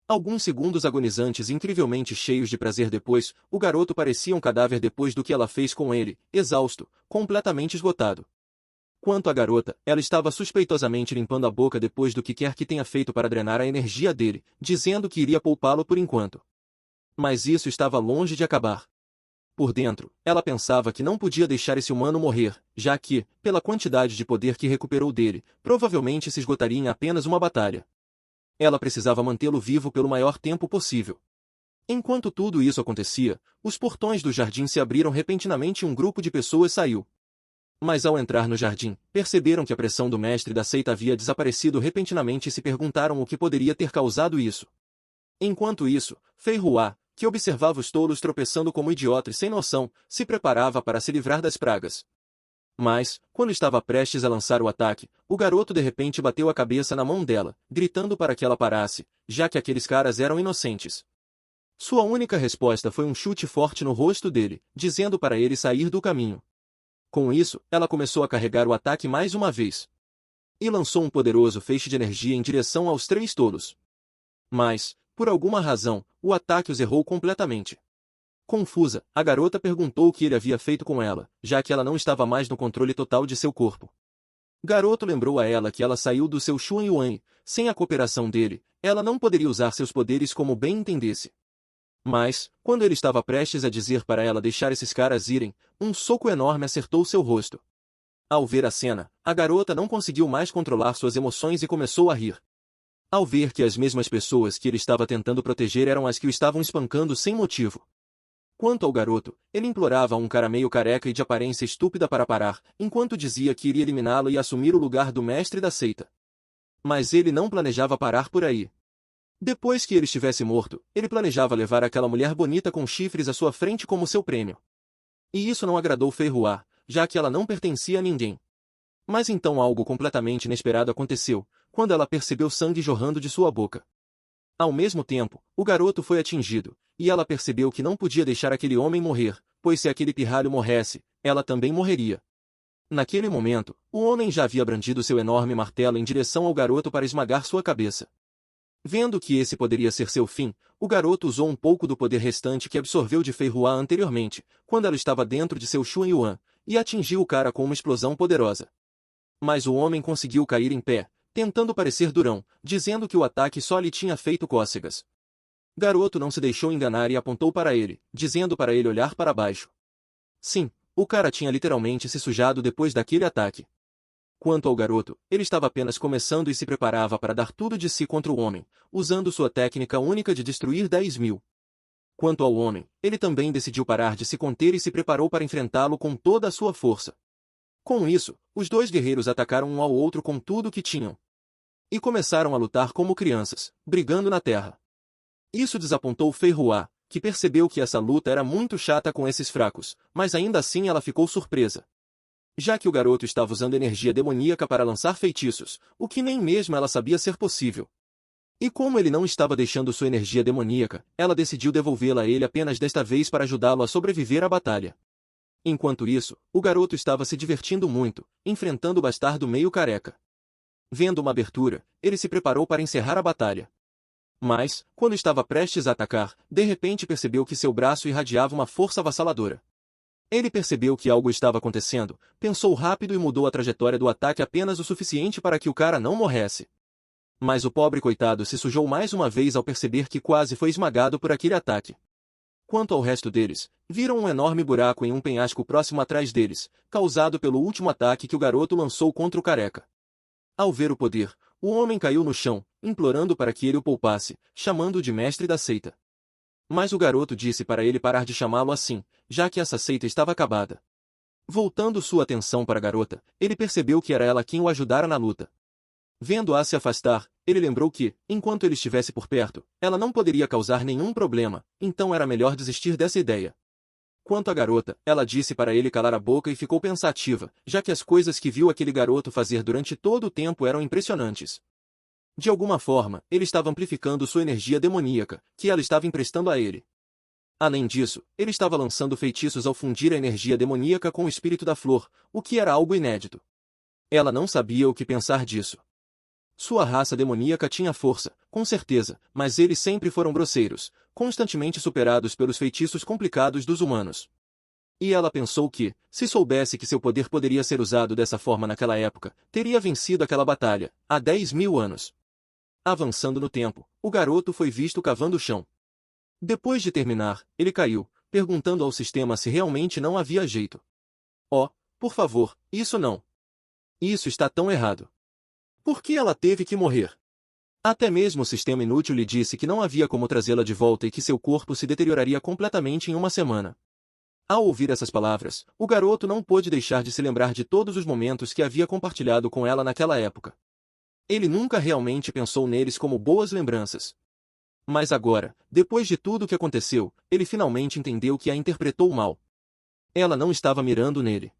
Alguns segundos agonizantes incrivelmente cheios de prazer depois, o garoto parecia um cadáver depois do que ela fez com ele, exausto, completamente esgotado. Quanto à garota, ela estava suspeitosamente limpando a boca depois do que quer que tenha feito para drenar a energia dele, dizendo que iria poupá-lo por enquanto. Mas isso estava longe de acabar. Por dentro, ela pensava que não podia deixar esse humano morrer, já que, pela quantidade de poder que recuperou dele, provavelmente se esgotaria em apenas uma batalha. Ela precisava mantê-lo vivo pelo maior tempo possível. Enquanto tudo isso acontecia, os portões do jardim se abriram repentinamente e um grupo de pessoas saiu. Mas ao entrar no jardim, perceberam que a pressão do mestre da seita havia desaparecido repentinamente e se perguntaram o que poderia ter causado isso. Enquanto isso, Fei Hua, que observava os tolos tropeçando como idiotas sem noção, se preparava para se livrar das pragas. Mas, quando estava prestes a lançar o ataque, o garoto de repente bateu a cabeça na mão dela, gritando para que ela parasse, já que aqueles caras eram inocentes. Sua única resposta foi um chute forte no rosto dele, dizendo para ele sair do caminho. Com isso, ela começou a carregar o ataque mais uma vez. E lançou um poderoso feixe de energia em direção aos três tolos. Mas, por alguma razão, o ataque os errou completamente. Confusa, a garota perguntou o que ele havia feito com ela, já que ela não estava mais no controle total de seu corpo. Garoto lembrou a ela que ela saiu do seu Xuan Yuan, sem a cooperação dele, ela não poderia usar seus poderes como bem entendesse. Mas, quando ele estava prestes a dizer para ela deixar esses caras irem, um soco enorme acertou seu rosto. Ao ver a cena, a garota não conseguiu mais controlar suas emoções e começou a rir. Ao ver que as mesmas pessoas que ele estava tentando proteger eram as que o estavam espancando sem motivo. Quanto ao garoto, ele implorava a um cara meio careca e de aparência estúpida para parar, enquanto dizia que iria eliminá-lo e assumir o lugar do mestre da seita. Mas ele não planejava parar por aí. Depois que ele estivesse morto, ele planejava levar aquela mulher bonita com chifres à sua frente como seu prêmio. E isso não agradou Fei Hua, já que ela não pertencia a ninguém. Mas então algo completamente inesperado aconteceu, quando ela percebeu sangue jorrando de sua boca. Ao mesmo tempo, o garoto foi atingido, e ela percebeu que não podia deixar aquele homem morrer, pois se aquele pirralho morresse, ela também morreria. Naquele momento, o homem já havia brandido seu enorme martelo em direção ao garoto para esmagar sua cabeça. Vendo que esse poderia ser seu fim, o garoto usou um pouco do poder restante que absorveu de Fei Hua anteriormente, quando ela estava dentro de seu Xun Yuan, e atingiu o cara com uma explosão poderosa. Mas o homem conseguiu cair em pé, tentando parecer durão, dizendo que o ataque só lhe tinha feito cócegas. Garoto não se deixou enganar e apontou para ele, dizendo para ele olhar para baixo. Sim, o cara tinha literalmente se sujado depois daquele ataque. Quanto ao garoto, ele estava apenas começando e se preparava para dar tudo de si contra o homem, usando sua técnica única de destruir 10.000. Quanto ao homem, ele também decidiu parar de se conter e se preparou para enfrentá-lo com toda a sua força. Com isso, os dois guerreiros atacaram um ao outro com tudo o que tinham. E começaram a lutar como crianças, brigando na terra. Isso desapontou Fei Hua, que percebeu que essa luta era muito chata com esses fracos, mas ainda assim ela ficou surpresa. Já que o garoto estava usando energia demoníaca para lançar feitiços, o que nem mesmo ela sabia ser possível. E como ele não estava deixando sua energia demoníaca, ela decidiu devolvê-la a ele apenas desta vez para ajudá-lo a sobreviver à batalha. Enquanto isso, o garoto estava se divertindo muito, enfrentando o bastardo meio careca. Vendo uma abertura, ele se preparou para encerrar a batalha. Mas, quando estava prestes a atacar, de repente percebeu que seu braço irradiava uma força avassaladora. Ele percebeu que algo estava acontecendo, pensou rápido e mudou a trajetória do ataque apenas o suficiente para que o cara não morresse. Mas o pobre coitado se sujou mais uma vez ao perceber que quase foi esmagado por aquele ataque. Quanto ao resto deles, viram um enorme buraco em um penhasco próximo atrás deles, causado pelo último ataque que o garoto lançou contra o careca. Ao ver o poder, o homem caiu no chão, implorando para que ele o poupasse, chamando-o de mestre da seita. Mas o garoto disse para ele parar de chamá-lo assim, já que essa seita estava acabada. Voltando sua atenção para a garota, ele percebeu que era ela quem o ajudara na luta. Vendo-a se afastar, ele lembrou que, enquanto ele estivesse por perto, ela não poderia causar nenhum problema, então era melhor desistir dessa ideia. Quanto à garota, ela disse para ele calar a boca e ficou pensativa, já que as coisas que viu aquele garoto fazer durante todo o tempo eram impressionantes. De alguma forma, ele estava amplificando sua energia demoníaca, que ela estava emprestando a ele. Além disso, ele estava lançando feitiços ao fundir a energia demoníaca com o espírito da flor, o que era algo inédito. Ela não sabia o que pensar disso. Sua raça demoníaca tinha força, com certeza, mas eles sempre foram grosseiros, constantemente superados pelos feitiços complicados dos humanos. E ela pensou que, se soubesse que seu poder poderia ser usado dessa forma naquela época, teria vencido aquela batalha, há 10.000 anos. Avançando no tempo, o garoto foi visto cavando o chão. Depois de terminar, ele caiu, perguntando ao sistema se realmente não havia jeito. Oh, por favor, isso não. Isso está tão errado. Por que ela teve que morrer? Até mesmo o sistema inútil lhe disse que não havia como trazê-la de volta e que seu corpo se deterioraria completamente em uma semana. Ao ouvir essas palavras, o garoto não pôde deixar de se lembrar de todos os momentos que havia compartilhado com ela naquela época. Ele nunca realmente pensou neles como boas lembranças. Mas agora, depois de tudo o que aconteceu, ele finalmente entendeu que a interpretou mal. Ela não estava mirando nele.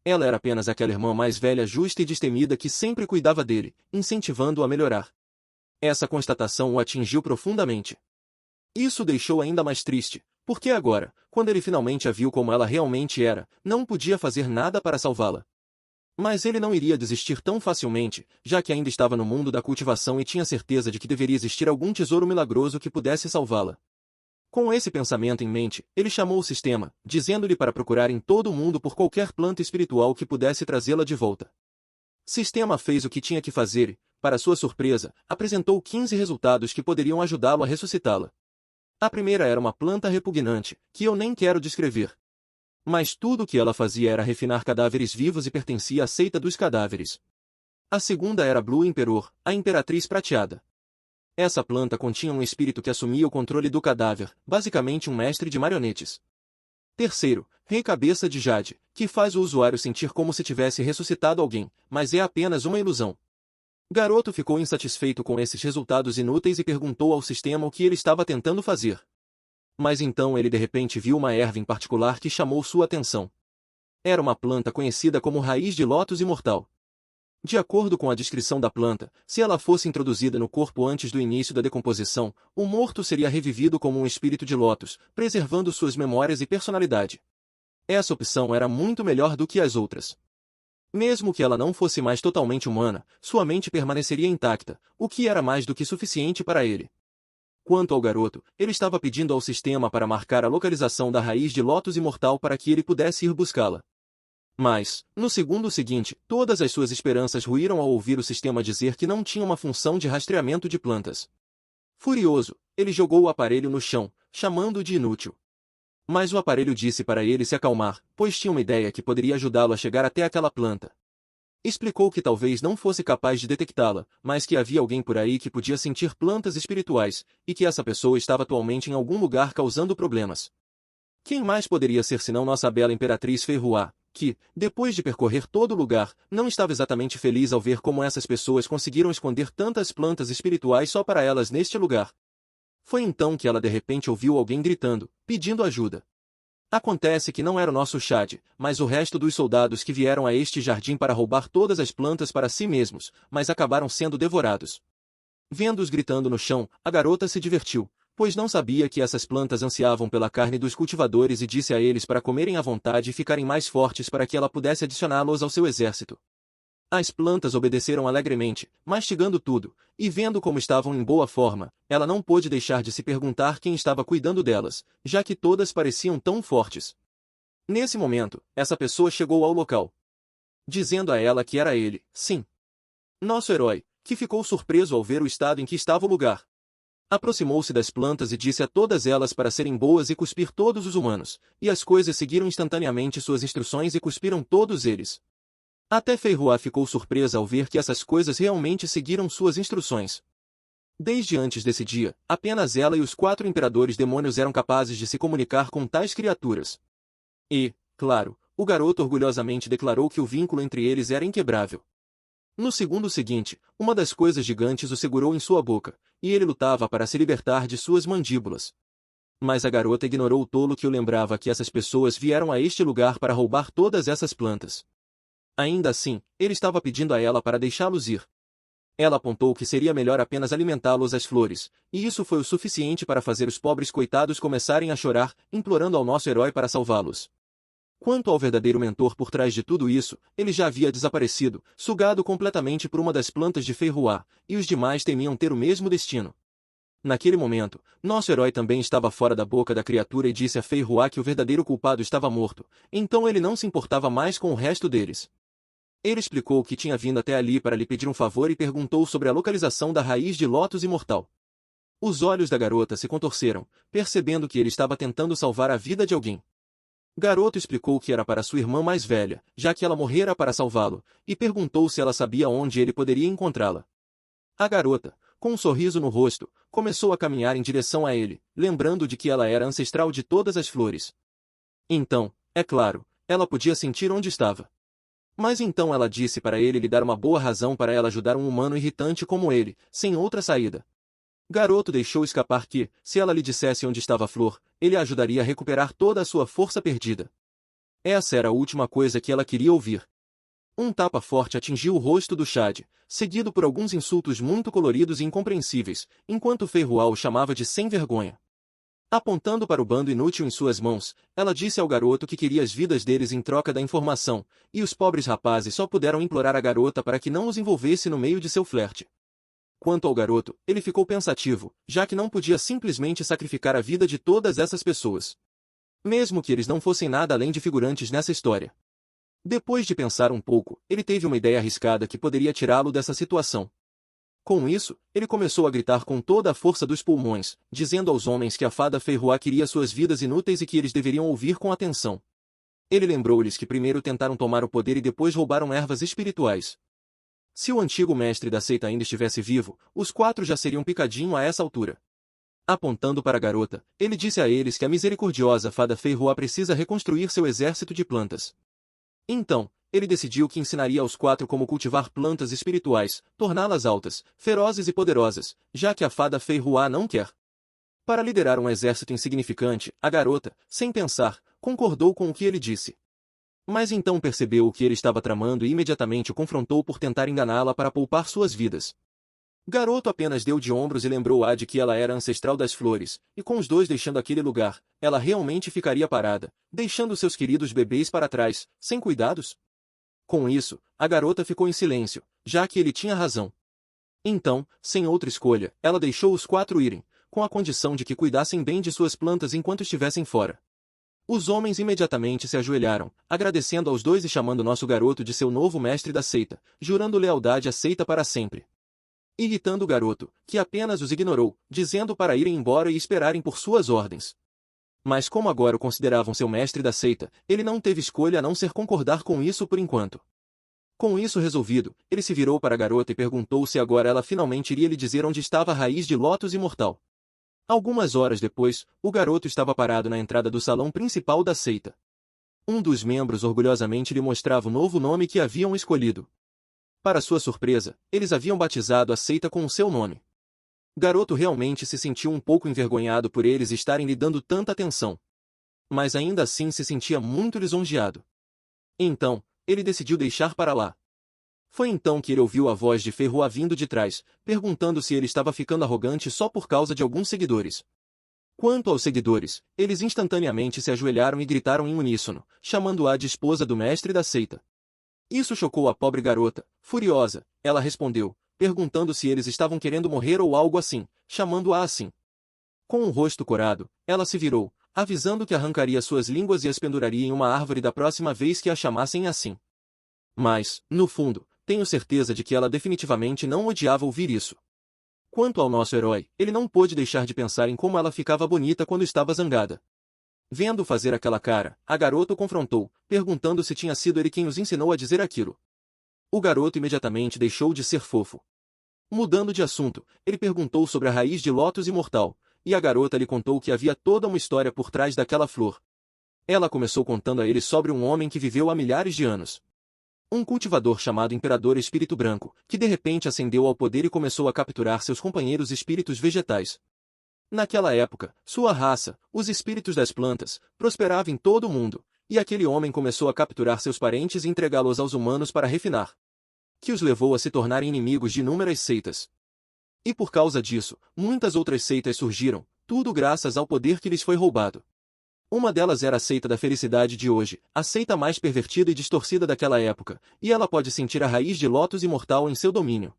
Ela era apenas aquela irmã mais velha justa e destemida que sempre cuidava dele, incentivando-o a melhorar. Essa constatação o atingiu profundamente. Isso o deixou ainda mais triste, porque agora, quando ele finalmente a viu como ela realmente era, não podia fazer nada para salvá-la. Mas ele não iria desistir tão facilmente, já que ainda estava no mundo da cultivação e tinha certeza de que deveria existir algum tesouro milagroso que pudesse salvá-la. Com esse pensamento em mente, ele chamou o sistema, dizendo-lhe para procurar em todo o mundo por qualquer planta espiritual que pudesse trazê-la de volta. Sistema fez o que tinha que fazer e, para sua surpresa, apresentou 15 resultados que poderiam ajudá-lo a ressuscitá-la. A primeira era uma planta repugnante, que eu nem quero descrever. Mas tudo o que ela fazia era refinar cadáveres vivos e pertencia à seita dos cadáveres. A segunda era Blue Emperor, a Imperatriz Prateada. Essa planta continha um espírito que assumia o controle do cadáver, basicamente um mestre de marionetes. Terceiro, Rei Cabeça de Jade, que faz o usuário sentir como se tivesse ressuscitado alguém, mas é apenas uma ilusão. Garoto ficou insatisfeito com esses resultados inúteis e perguntou ao sistema o que ele estava tentando fazer. Mas então ele de repente viu uma erva em particular que chamou sua atenção. Era uma planta conhecida como raiz de lótus imortal. De acordo com a descrição da planta, se ela fosse introduzida no corpo antes do início da decomposição, o morto seria revivido como um espírito de lótus, preservando suas memórias e personalidade. Essa opção era muito melhor do que as outras. Mesmo que ela não fosse mais totalmente humana, sua mente permaneceria intacta, o que era mais do que suficiente para ele. Quanto ao garoto, ele estava pedindo ao sistema para marcar a localização da raiz de lótus imortal para que ele pudesse ir buscá-la. Mas, no segundo seguinte, todas as suas esperanças ruíram ao ouvir o sistema dizer que não tinha uma função de rastreamento de plantas. Furioso, ele jogou o aparelho no chão, chamando-o de inútil. Mas o aparelho disse para ele se acalmar, pois tinha uma ideia que poderia ajudá-lo a chegar até aquela planta. Explicou que talvez não fosse capaz de detectá-la, mas que havia alguém por aí que podia sentir plantas espirituais, e que essa pessoa estava atualmente em algum lugar causando problemas. Quem mais poderia ser senão nossa bela Imperatriz Feiruá, que, depois de percorrer todo o lugar, não estava exatamente feliz ao ver como essas pessoas conseguiram esconder tantas plantas espirituais só para elas neste lugar. Foi então que ela de repente ouviu alguém gritando, pedindo ajuda. Acontece que não era o nosso Chad, mas o resto dos soldados que vieram a este jardim para roubar todas as plantas para si mesmos, mas acabaram sendo devorados. Vendo-os gritando no chão, a garota se divertiu, pois não sabia que essas plantas ansiavam pela carne dos cultivadores e disse a eles para comerem à vontade e ficarem mais fortes para que ela pudesse adicioná-los ao seu exército. As plantas obedeceram alegremente, mastigando tudo, e vendo como estavam em boa forma, ela não pôde deixar de se perguntar quem estava cuidando delas, já que todas pareciam tão fortes. Nesse momento, essa pessoa chegou ao local, dizendo a ela que era ele, sim, nosso herói, que ficou surpreso ao ver o estado em que estava o lugar. Aproximou-se das plantas e disse a todas elas para serem boas e cuspir todos os humanos, e as coisas seguiram instantaneamente suas instruções e cuspiram todos eles. Até Feiruá ficou surpresa ao ver que essas coisas realmente seguiram suas instruções. Desde antes desse dia, apenas ela e os 4 imperadores demônios eram capazes de se comunicar com tais criaturas. E, claro, o garoto orgulhosamente declarou que o vínculo entre eles era inquebrável. No segundo seguinte, uma das coisas gigantes o segurou em sua boca, e ele lutava para se libertar de suas mandíbulas. Mas a garota ignorou o tolo que o lembrava que essas pessoas vieram a este lugar para roubar todas essas plantas. Ainda assim, ele estava pedindo a ela para deixá-los ir. Ela apontou que seria melhor apenas alimentá-los às flores, e isso foi o suficiente para fazer os pobres coitados começarem a chorar, implorando ao nosso herói para salvá-los. Quanto ao verdadeiro mentor por trás de tudo isso, ele já havia desaparecido, sugado completamente por uma das plantas de Feiruá, e os demais temiam ter o mesmo destino. Naquele momento, nosso herói também estava fora da boca da criatura e disse a Feiruá que o verdadeiro culpado estava morto, então ele não se importava mais com o resto deles. Ele explicou que tinha vindo até ali para lhe pedir um favor e perguntou sobre a localização da raiz de lótus imortal. Os olhos da garota se contorceram, percebendo que ele estava tentando salvar a vida de alguém. Garoto explicou que era para sua irmã mais velha, já que ela morrera para salvá-lo, e perguntou se ela sabia onde ele poderia encontrá-la. A garota, com um sorriso no rosto, começou a caminhar em direção a ele, lembrando de que ela era ancestral de todas as flores. Então, é claro, ela podia sentir onde estava. Mas então ela disse para ele lhe dar uma boa razão para ela ajudar um humano irritante como ele, sem outra saída. Garoto deixou escapar que, se ela lhe dissesse onde estava a flor, ele a ajudaria a recuperar toda a sua força perdida. Essa era a última coisa que ela queria ouvir. Um tapa forte atingiu o rosto do Chad, seguido por alguns insultos muito coloridos e incompreensíveis, enquanto Feiruá o chamava de sem vergonha. Apontando para o bando inútil em suas mãos, ela disse ao garoto que queria as vidas deles em troca da informação, e os pobres rapazes só puderam implorar a garota para que não os envolvesse no meio de seu flerte. Quanto ao garoto, ele ficou pensativo, já que não podia simplesmente sacrificar a vida de todas essas pessoas. Mesmo que eles não fossem nada além de figurantes nessa história. Depois de pensar um pouco, ele teve uma ideia arriscada que poderia tirá-lo dessa situação. Com isso, ele começou a gritar com toda a força dos pulmões, dizendo aos homens que a fada Feiruá queria suas vidas inúteis e que eles deveriam ouvir com atenção. Ele lembrou-lhes que primeiro tentaram tomar o poder e depois roubaram ervas espirituais. Se o antigo mestre da seita ainda estivesse vivo, os 4 já seriam picadinho a essa altura. Apontando para a garota, ele disse a eles que a misericordiosa fada Feiruá precisa reconstruir seu exército de plantas. Então, ele decidiu que ensinaria aos 4 como cultivar plantas espirituais, torná-las altas, ferozes e poderosas, já que a fada Feiruá não quer. Para liderar um exército insignificante, a garota, sem pensar, concordou com o que ele disse. Mas então percebeu o que ele estava tramando e imediatamente o confrontou por tentar enganá-la para poupar suas vidas. Garoto apenas deu de ombros e lembrou-a de que ela era ancestral das flores, e com os dois deixando aquele lugar, ela realmente ficaria parada, deixando seus queridos bebês para trás, sem cuidados? Com isso, a garota ficou em silêncio, já que ele tinha razão. Então, sem outra escolha, ela deixou os 4 irem, com a condição de que cuidassem bem de suas plantas enquanto estivessem fora. Os homens imediatamente se ajoelharam, agradecendo aos 2 e chamando nosso garoto de seu novo mestre da seita, jurando lealdade à seita para sempre. Irritando o garoto, que apenas os ignorou, dizendo para irem embora e esperarem por suas ordens. Mas como agora o consideravam seu mestre da seita, ele não teve escolha a não ser concordar com isso por enquanto. Com isso resolvido, ele se virou para a garota e perguntou se agora ela finalmente iria lhe dizer onde estava a raiz de lótus imortal. Algumas horas depois, o garoto estava parado na entrada do salão principal da seita. Um dos membros orgulhosamente lhe mostrava o novo nome que haviam escolhido. Para sua surpresa, eles haviam batizado a seita com o seu nome. Garoto realmente se sentiu um pouco envergonhado por eles estarem lhe dando tanta atenção. Mas ainda assim se sentia muito lisonjeado. Então, ele decidiu deixar para lá. Foi então que ele ouviu a voz de Ferroa vindo de trás, perguntando se ele estava ficando arrogante só por causa de alguns seguidores. Quanto aos seguidores, eles instantaneamente se ajoelharam e gritaram em uníssono, chamando-a de esposa do mestre da seita. Isso chocou a pobre garota. Furiosa, ela respondeu, perguntando se eles estavam querendo morrer ou algo assim, chamando-a assim. Com o rosto corado, ela se virou, avisando que arrancaria suas línguas e as penduraria em uma árvore da próxima vez que a chamassem assim. Mas, no fundo, tenho certeza de que ela definitivamente não odiava ouvir isso. Quanto ao nosso herói, ele não pôde deixar de pensar em como ela ficava bonita quando estava zangada. Vendo fazer aquela cara, a garota o confrontou, perguntando se tinha sido ele quem os ensinou a dizer aquilo. O garoto imediatamente deixou de ser fofo. Mudando de assunto, ele perguntou sobre a raiz de lótus imortal, e a garota lhe contou que havia toda uma história por trás daquela flor. Ela começou contando a ele sobre um homem que viveu há milhares de anos. Um cultivador chamado Imperador Espírito Branco, que de repente ascendeu ao poder e começou a capturar seus companheiros espíritos vegetais. Naquela época, sua raça, os espíritos das plantas, prosperava em todo o mundo, e aquele homem começou a capturar seus parentes e entregá-los aos humanos para refinar, que os levou a se tornarem inimigos de inúmeras seitas. E por causa disso, muitas outras seitas surgiram, tudo graças ao poder que lhes foi roubado. Uma delas era a seita da felicidade de hoje, a seita mais pervertida e distorcida daquela época, e ela pode sentir a raiz de lótus imortal em seu domínio.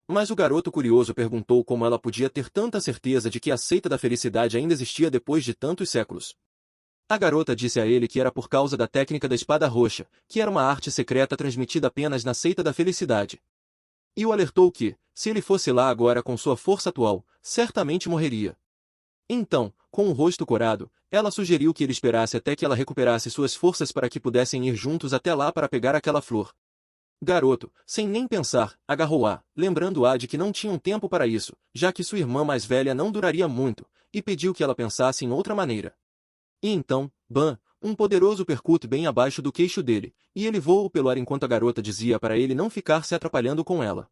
Mas o garoto curioso perguntou como ela podia ter tanta certeza de que a seita da felicidade ainda existia depois de tantos séculos. A garota disse a ele que era por causa da técnica da espada roxa, que era uma arte secreta transmitida apenas na seita da felicidade. E o alertou que, se ele fosse lá agora com sua força atual, certamente morreria. Então, com o rosto corado, ela sugeriu que ele esperasse até que ela recuperasse suas forças para que pudessem ir juntos até lá para pegar aquela flor. Garoto, sem nem pensar, agarrou-a, lembrando-a de que não tinham tempo para isso, já que sua irmã mais velha não duraria muito, e pediu que ela pensasse em outra maneira. E então, bam, um poderoso percute bem abaixo do queixo dele, e ele voou pelo ar enquanto a garota dizia para ele não ficar se atrapalhando com ela.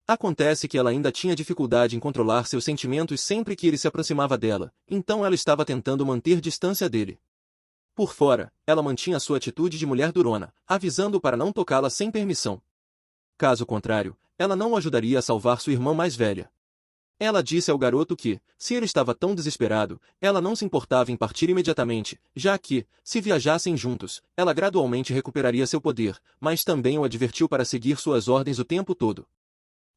Acontece que ela ainda tinha dificuldade em controlar seus sentimentos sempre que ele se aproximava dela, então ela estava tentando manter distância dele. Por fora, ela mantinha sua atitude de mulher durona, avisando-o para não tocá-la sem permissão. Caso contrário, ela não o ajudaria a salvar sua irmã mais velha. Ela disse ao garoto que, se ele estava tão desesperado, ela não se importava em partir imediatamente, já que, se viajassem juntos, ela gradualmente recuperaria seu poder, mas também o advertiu para seguir suas ordens o tempo todo.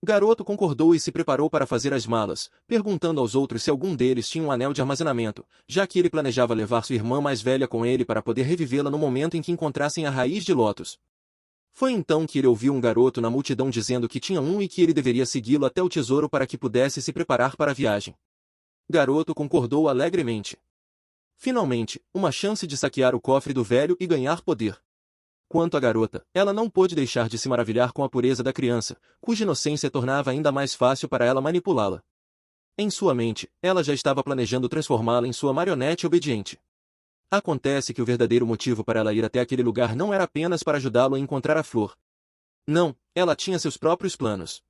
Garoto concordou e se preparou para fazer as malas, perguntando aos outros se algum deles tinha um anel de armazenamento, já que ele planejava levar sua irmã mais velha com ele para poder revivê-la no momento em que encontrassem a raiz de lótus. Foi então que ele ouviu um garoto na multidão dizendo que tinha um e que ele deveria segui-lo até o tesouro para que pudesse se preparar para a viagem. Garoto concordou alegremente. Finalmente, uma chance de saquear o cofre do velho e ganhar poder. Quanto à garota, ela não pôde deixar de se maravilhar com a pureza da criança, cuja inocência tornava ainda mais fácil para ela manipulá-la. Em sua mente, ela já estava planejando transformá-la em sua marionete obediente. Acontece que o verdadeiro motivo para ela ir até aquele lugar não era apenas para ajudá-lo a encontrar a flor. Não, ela tinha seus próprios planos.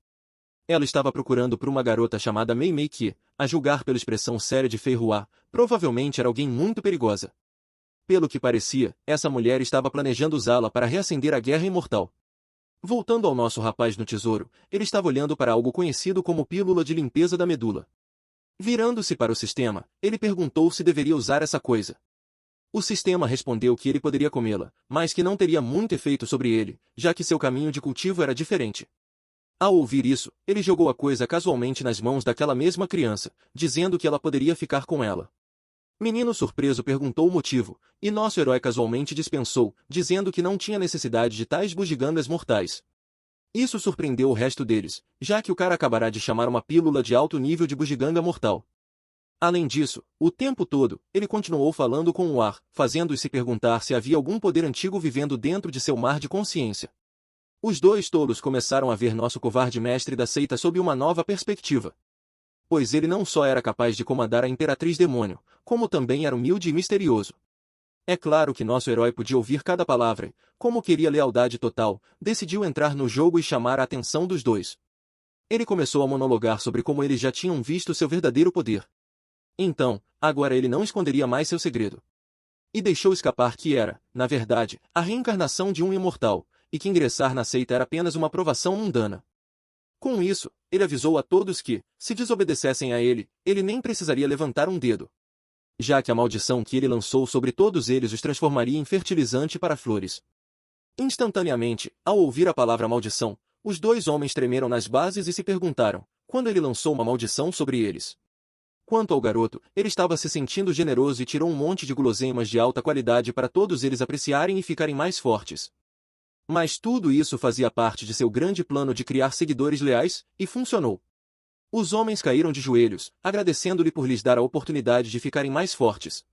Ela estava procurando por uma garota chamada Mei Mei que, a julgar pela expressão séria de Fei Hua, provavelmente era alguém muito perigosa. Pelo que parecia, essa mulher estava planejando usá-la para reacender a guerra imortal. Voltando ao nosso rapaz no tesouro, ele estava olhando para algo conhecido como pílula de limpeza da medula. Virando-se para o sistema, ele perguntou se deveria usar essa coisa. O sistema respondeu que ele poderia comê-la, mas que não teria muito efeito sobre ele, já que seu caminho de cultivo era diferente. Ao ouvir isso, ele jogou a coisa casualmente nas mãos daquela mesma criança, dizendo que ela poderia ficar com ela. Menino surpreso perguntou o motivo, e nosso herói casualmente dispensou, dizendo que não tinha necessidade de tais bugigangas mortais. Isso surpreendeu o resto deles, já que o cara acabará de chamar uma pílula de alto nível de bugiganga mortal. Além disso, o tempo todo, ele continuou falando com o ar, fazendo-os se perguntar se havia algum poder antigo vivendo dentro de seu mar de consciência. Os dois tolos começaram a ver nosso covarde mestre da seita sob uma nova perspectiva. Pois ele não só era capaz de comandar a Imperatriz Demônio, como também era humilde e misterioso. É claro que nosso herói podia ouvir cada palavra e, como queria lealdade total, decidiu entrar no jogo e chamar a atenção dos dois. Ele começou a monologar sobre como eles já tinham visto seu verdadeiro poder. Então, agora ele não esconderia mais seu segredo. E deixou escapar que era, na verdade, a reencarnação de um imortal, e que ingressar na seita era apenas uma provação mundana. Com isso, ele avisou a todos que, se desobedecessem a ele, ele nem precisaria levantar um dedo, já que a maldição que ele lançou sobre todos eles os transformaria em fertilizante para flores. Instantaneamente, ao ouvir a palavra maldição, os dois homens tremeram nas bases e se perguntaram, quando ele lançou uma maldição sobre eles. Quanto ao garoto, ele estava se sentindo generoso e tirou um monte de guloseimas de alta qualidade para todos eles apreciarem e ficarem mais fortes. Mas tudo isso fazia parte de seu grande plano de criar seguidores leais, e funcionou. Os homens caíram de joelhos, agradecendo-lhe por lhes dar a oportunidade de ficarem mais fortes.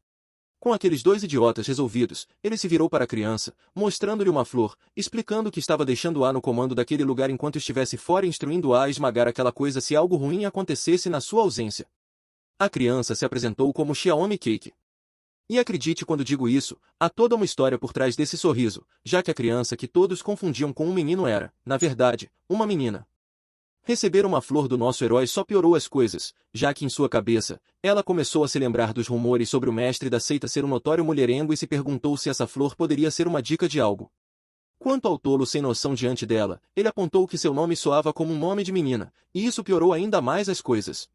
Com aqueles dois idiotas resolvidos, ele se virou para a criança, mostrando-lhe uma flor, explicando que estava deixando-a no comando daquele lugar enquanto estivesse fora, instruindo-a a esmagar aquela coisa se algo ruim acontecesse na sua ausência. A criança se apresentou como Xiaomi Cake. E acredite quando digo isso, há toda uma história por trás desse sorriso, já que a criança que todos confundiam com um menino era, na verdade, uma menina. Receber uma flor do nosso herói só piorou as coisas, já que em sua cabeça, ela começou a se lembrar dos rumores sobre o mestre da seita ser um notório mulherengo e se perguntou se essa flor poderia ser uma dica de algo. Quanto ao tolo sem noção diante dela, ele apontou que seu nome soava como um nome de menina, e isso piorou ainda mais as coisas.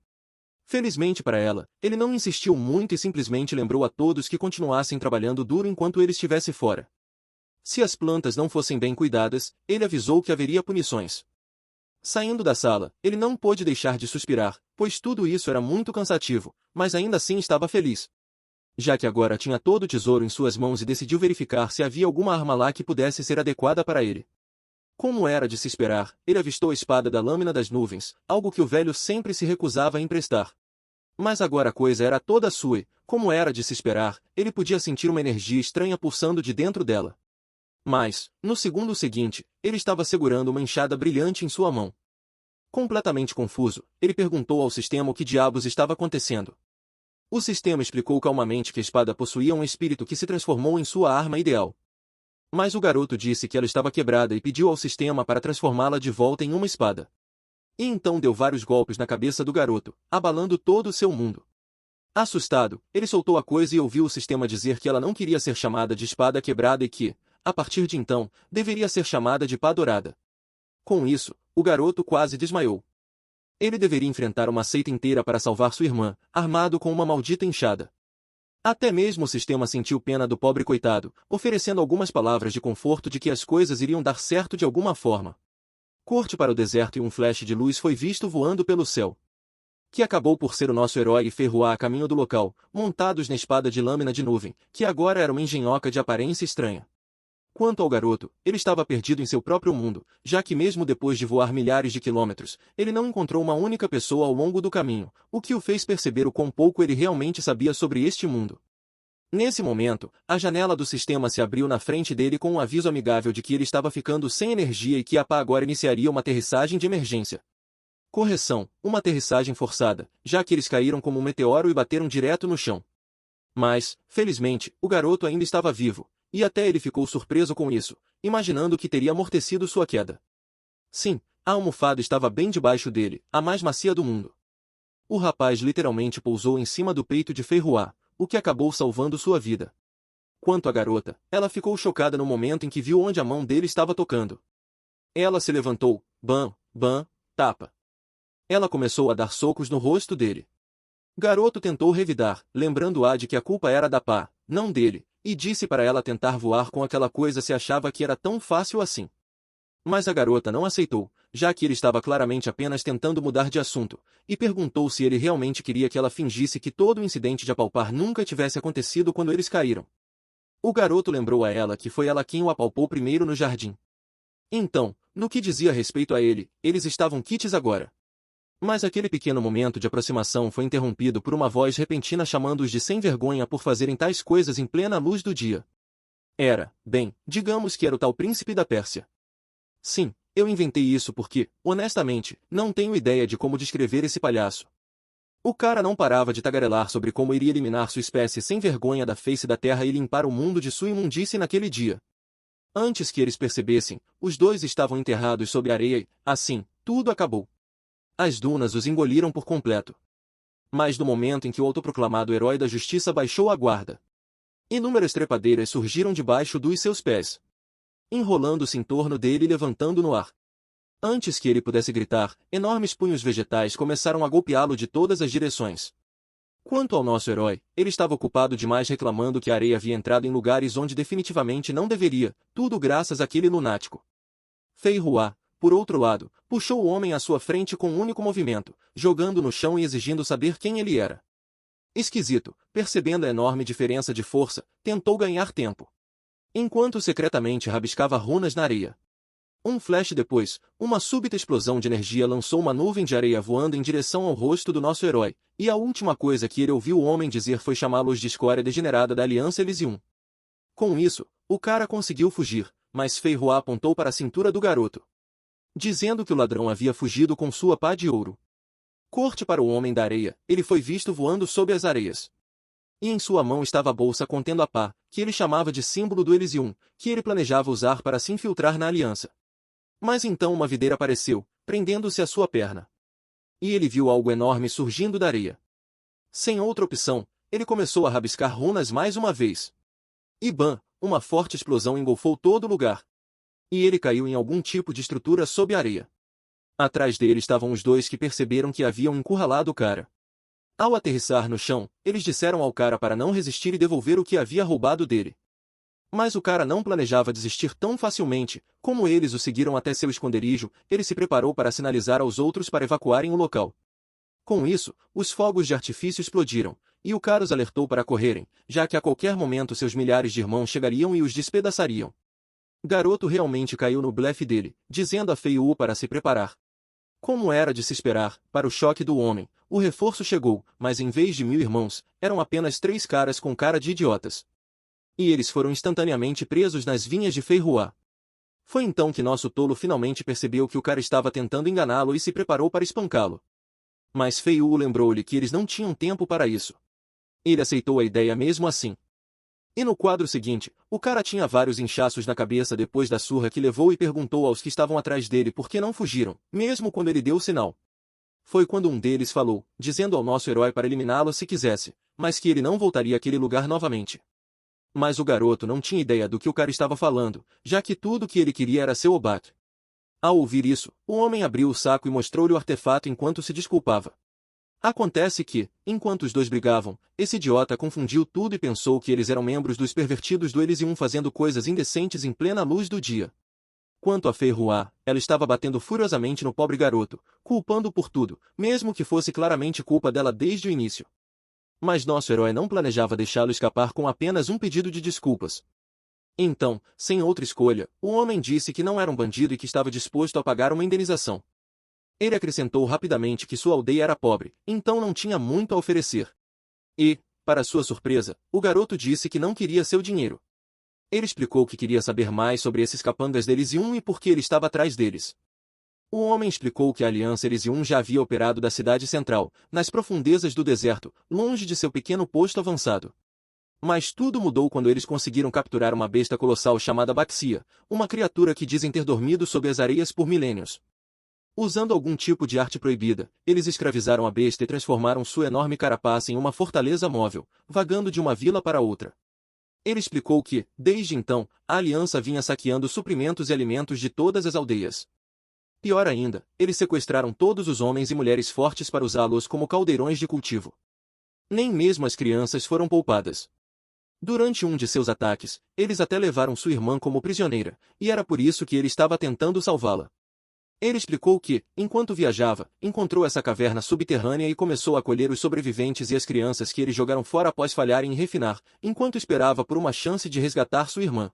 Felizmente para ela, ele não insistiu muito e simplesmente lembrou a todos que continuassem trabalhando duro enquanto ele estivesse fora. Se as plantas não fossem bem cuidadas, ele avisou que haveria punições. Saindo da sala, ele não pôde deixar de suspirar, pois tudo isso era muito cansativo, mas ainda assim estava feliz. Já que agora tinha todo o tesouro em suas mãos e decidiu verificar se havia alguma arma lá que pudesse ser adequada para ele. Como era de se esperar, ele avistou a espada da lâmina das nuvens, algo que o velho sempre se recusava a emprestar. Mas agora a coisa era toda sua e, como era de se esperar, ele podia sentir uma energia estranha pulsando de dentro dela. Mas, no segundo seguinte, ele estava segurando uma enxada brilhante em sua mão. Completamente confuso, ele perguntou ao sistema o que diabos estava acontecendo. O sistema explicou calmamente que a espada possuía um espírito que se transformou em sua arma ideal. Mas o garoto disse que ela estava quebrada e pediu ao sistema para transformá-la de volta em uma espada. E então deu vários golpes na cabeça do garoto, abalando todo o seu mundo. Assustado, ele soltou a coisa e ouviu o sistema dizer que ela não queria ser chamada de espada quebrada e que, a partir de então, deveria ser chamada de pá dourada. Com isso, o garoto quase desmaiou. Ele deveria enfrentar uma seita inteira para salvar sua irmã, armado com uma maldita enxada. Até mesmo o sistema sentiu pena do pobre coitado, oferecendo algumas palavras de conforto de que as coisas iriam dar certo de alguma forma. Corte para o deserto e um flash de luz foi visto voando pelo céu. Que acabou por ser o nosso herói e Ferroá a caminho do local, montados na espada de lâmina de nuvem, que agora era uma engenhoca de aparência estranha. Quanto ao garoto, ele estava perdido em seu próprio mundo, já que mesmo depois de voar milhares de quilômetros, ele não encontrou uma única pessoa ao longo do caminho, o que o fez perceber o quão pouco ele realmente sabia sobre este mundo. Nesse momento, a janela do sistema se abriu na frente dele com um aviso amigável de que ele estava ficando sem energia e que a pá agora iniciaria uma aterrissagem de emergência. Correção, uma aterrissagem forçada, já que eles caíram como um meteoro e bateram direto no chão. Mas, felizmente, o garoto ainda estava vivo, e até ele ficou surpreso com isso, imaginando que teria amortecido sua queda. Sim, a almofada estava bem debaixo dele, a mais macia do mundo. O rapaz literalmente pousou em cima do peito de Ferroá, o que acabou salvando sua vida. Quanto à garota, ela ficou chocada no momento em que viu onde a mão dele estava tocando. Ela se levantou, bam, bam, tapa. Ela começou a dar socos no rosto dele. Garoto tentou revidar, lembrando-a de que a culpa era da pá, não dele, e disse para ela tentar voar com aquela coisa se achava que era tão fácil assim. Mas a garota não aceitou, já que ele estava claramente apenas tentando mudar de assunto, e perguntou se ele realmente queria que ela fingisse que todo o incidente de apalpar nunca tivesse acontecido quando eles caíram. O garoto lembrou a ela que foi ela quem o apalpou primeiro no jardim. Então, no que dizia respeito a ele, eles estavam quites agora. Mas aquele pequeno momento de aproximação foi interrompido por uma voz repentina chamando-os de sem vergonha por fazerem tais coisas em plena luz do dia. Era, bem, digamos que era o tal príncipe da Pérsia. Sim, eu inventei isso porque, honestamente, não tenho ideia de como descrever esse palhaço. O cara não parava de tagarelar sobre como iria eliminar sua espécie sem vergonha da face da terra e limpar o mundo de sua imundície naquele dia. Antes que eles percebessem, os dois estavam enterrados sob a areia e, assim, tudo acabou. As dunas os engoliram por completo. Mas no momento em que o autoproclamado herói da justiça baixou a guarda, inúmeras trepadeiras surgiram debaixo dos seus pés, enrolando-se em torno dele e levantando no ar. Antes que ele pudesse gritar, enormes punhos vegetais começaram a golpeá-lo de todas as direções. Quanto ao nosso herói, ele estava ocupado demais reclamando que a areia havia entrado em lugares onde definitivamente não deveria, tudo graças àquele lunático. Fei Hua, por outro lado, puxou o homem à sua frente com um único movimento, jogando no chão e exigindo saber quem ele era. Esquisito, percebendo a enorme diferença de força, tentou ganhar tempo, enquanto secretamente rabiscava runas na areia. Um flash depois, uma súbita explosão de energia lançou uma nuvem de areia voando em direção ao rosto do nosso herói, e a última coisa que ele ouviu o homem dizer foi chamá-los de escória degenerada da Aliança Elysium. Com isso, o cara conseguiu fugir, mas Fei Hua apontou para a cintura do garoto, dizendo que o ladrão havia fugido com sua pá de ouro. Corte para o homem da areia, ele foi visto voando sob as areias. E em sua mão estava a bolsa contendo a pá, que ele chamava de símbolo do Elysium, que ele planejava usar para se infiltrar na aliança. Mas então uma videira apareceu, prendendo-se à sua perna. E ele viu algo enorme surgindo da areia. Sem outra opção, ele começou a rabiscar runas mais uma vez. E bam, uma forte explosão engolfou todo o lugar. E ele caiu em algum tipo de estrutura sob a areia. Atrás dele estavam os dois que perceberam que haviam encurralado o cara. Ao aterrissar no chão, eles disseram ao cara para não resistir e devolver o que havia roubado dele. Mas o cara não planejava desistir tão facilmente, como eles o seguiram até seu esconderijo, ele se preparou para sinalizar aos outros para evacuarem o local. Com isso, os fogos de artifício explodiram, e o cara os alertou para correrem, já que a qualquer momento seus milhares de irmãos chegariam e os despedaçariam. Garoto realmente caiu no blefe dele, dizendo a Fei Wu para se preparar. Como era de se esperar, para o choque do homem, o reforço chegou, mas em vez de 1000 irmãos, eram apenas 3 caras com cara de idiotas. E eles foram instantaneamente presos nas vinhas de Fei Hua. Foi então que nosso tolo finalmente percebeu que o cara estava tentando enganá-lo e se preparou para espancá-lo. Mas Fei Wu lembrou-lhe que eles não tinham tempo para isso. Ele aceitou a ideia mesmo assim. E no quadro seguinte, o cara tinha vários inchaços na cabeça depois da surra que levou e perguntou aos que estavam atrás dele por que não fugiram, mesmo quando ele deu o sinal. Foi quando um deles falou, dizendo ao nosso herói para eliminá-lo se quisesse, mas que ele não voltaria àquele lugar novamente. Mas o garoto não tinha ideia do que o cara estava falando, já que tudo o que ele queria era seu obate. Ao ouvir isso, o homem abriu o saco e mostrou-lhe o artefato enquanto se desculpava. Acontece que, enquanto os dois brigavam, esse idiota confundiu tudo e pensou que eles eram membros dos pervertidos do Elysium fazendo coisas indecentes em plena luz do dia. Quanto a Fei Hua, ela estava batendo furiosamente no pobre garoto, culpando-o por tudo, mesmo que fosse claramente culpa dela desde o início. Mas nosso herói não planejava deixá-lo escapar com apenas um pedido de desculpas. Então, sem outra escolha, o homem disse que não era um bandido e que estava disposto a pagar uma indenização. Ele acrescentou rapidamente que sua aldeia era pobre, então não tinha muito a oferecer. E, para sua surpresa, o garoto disse que não queria seu dinheiro. Ele explicou que queria saber mais sobre esses capangas de Elysium e por que ele estava atrás deles. O homem explicou que a Aliança Elysium já havia operado da cidade central, nas profundezas do deserto, longe de seu pequeno posto avançado. Mas tudo mudou quando eles conseguiram capturar uma besta colossal chamada Baxia, uma criatura que dizem ter dormido sob as areias por milênios. Usando algum tipo de arte proibida, eles escravizaram a besta e transformaram sua enorme carapaça em uma fortaleza móvel, vagando de uma vila para outra. Ele explicou que, desde então, a aliança vinha saqueando suprimentos e alimentos de todas as aldeias. Pior ainda, eles sequestraram todos os homens e mulheres fortes para usá-los como caldeirões de cultivo. Nem mesmo as crianças foram poupadas. Durante um de seus ataques, eles até levaram sua irmã como prisioneira, e era por isso que ele estava tentando salvá-la. Ele explicou que, enquanto viajava, encontrou essa caverna subterrânea e começou a acolher os sobreviventes e as crianças que eles jogaram fora após falharem em refinar, enquanto esperava por uma chance de resgatar sua irmã.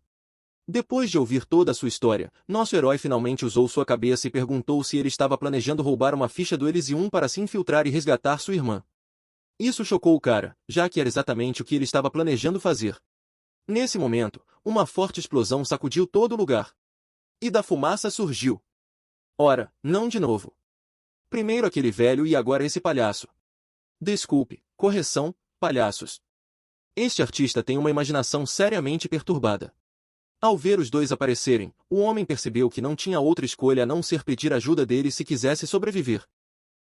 Depois de ouvir toda a sua história, nosso herói finalmente usou sua cabeça e perguntou se ele estava planejando roubar uma ficha do Elysium para se infiltrar e resgatar sua irmã. Isso chocou o cara, já que era exatamente o que ele estava planejando fazer. Nesse momento, uma forte explosão sacudiu todo o lugar. E da fumaça surgiu. Ora, não de novo. Primeiro aquele velho e agora esse palhaço. Desculpe, correção, palhaços. Este artista tem uma imaginação seriamente perturbada. Ao ver os dois aparecerem, o homem percebeu que não tinha outra escolha a não ser pedir ajuda dele se quisesse sobreviver.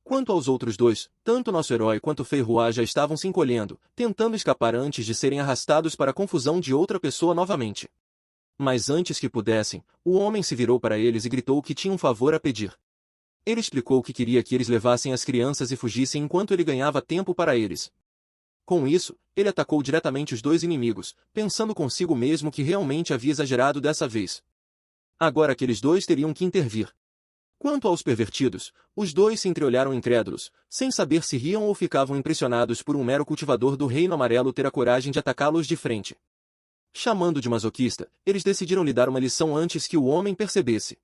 Quanto aos outros dois, tanto nosso herói quanto Fei Hua já estavam se encolhendo, tentando escapar antes de serem arrastados para a confusão de outra pessoa novamente. Mas antes que pudessem, o homem se virou para eles e gritou que tinha um favor a pedir. Ele explicou que queria que eles levassem as crianças e fugissem enquanto ele ganhava tempo para eles. Com isso, ele atacou diretamente os dois inimigos, pensando consigo mesmo que realmente havia exagerado dessa vez. Agora aqueles dois teriam que intervir. Quanto aos pervertidos, os dois se entreolharam incrédulos, sem saber se riam ou ficavam impressionados por um mero cultivador do Reino Amarelo ter a coragem de atacá-los de frente. Chamando de masoquista, eles decidiram lhe dar uma lição antes que o homem percebesse.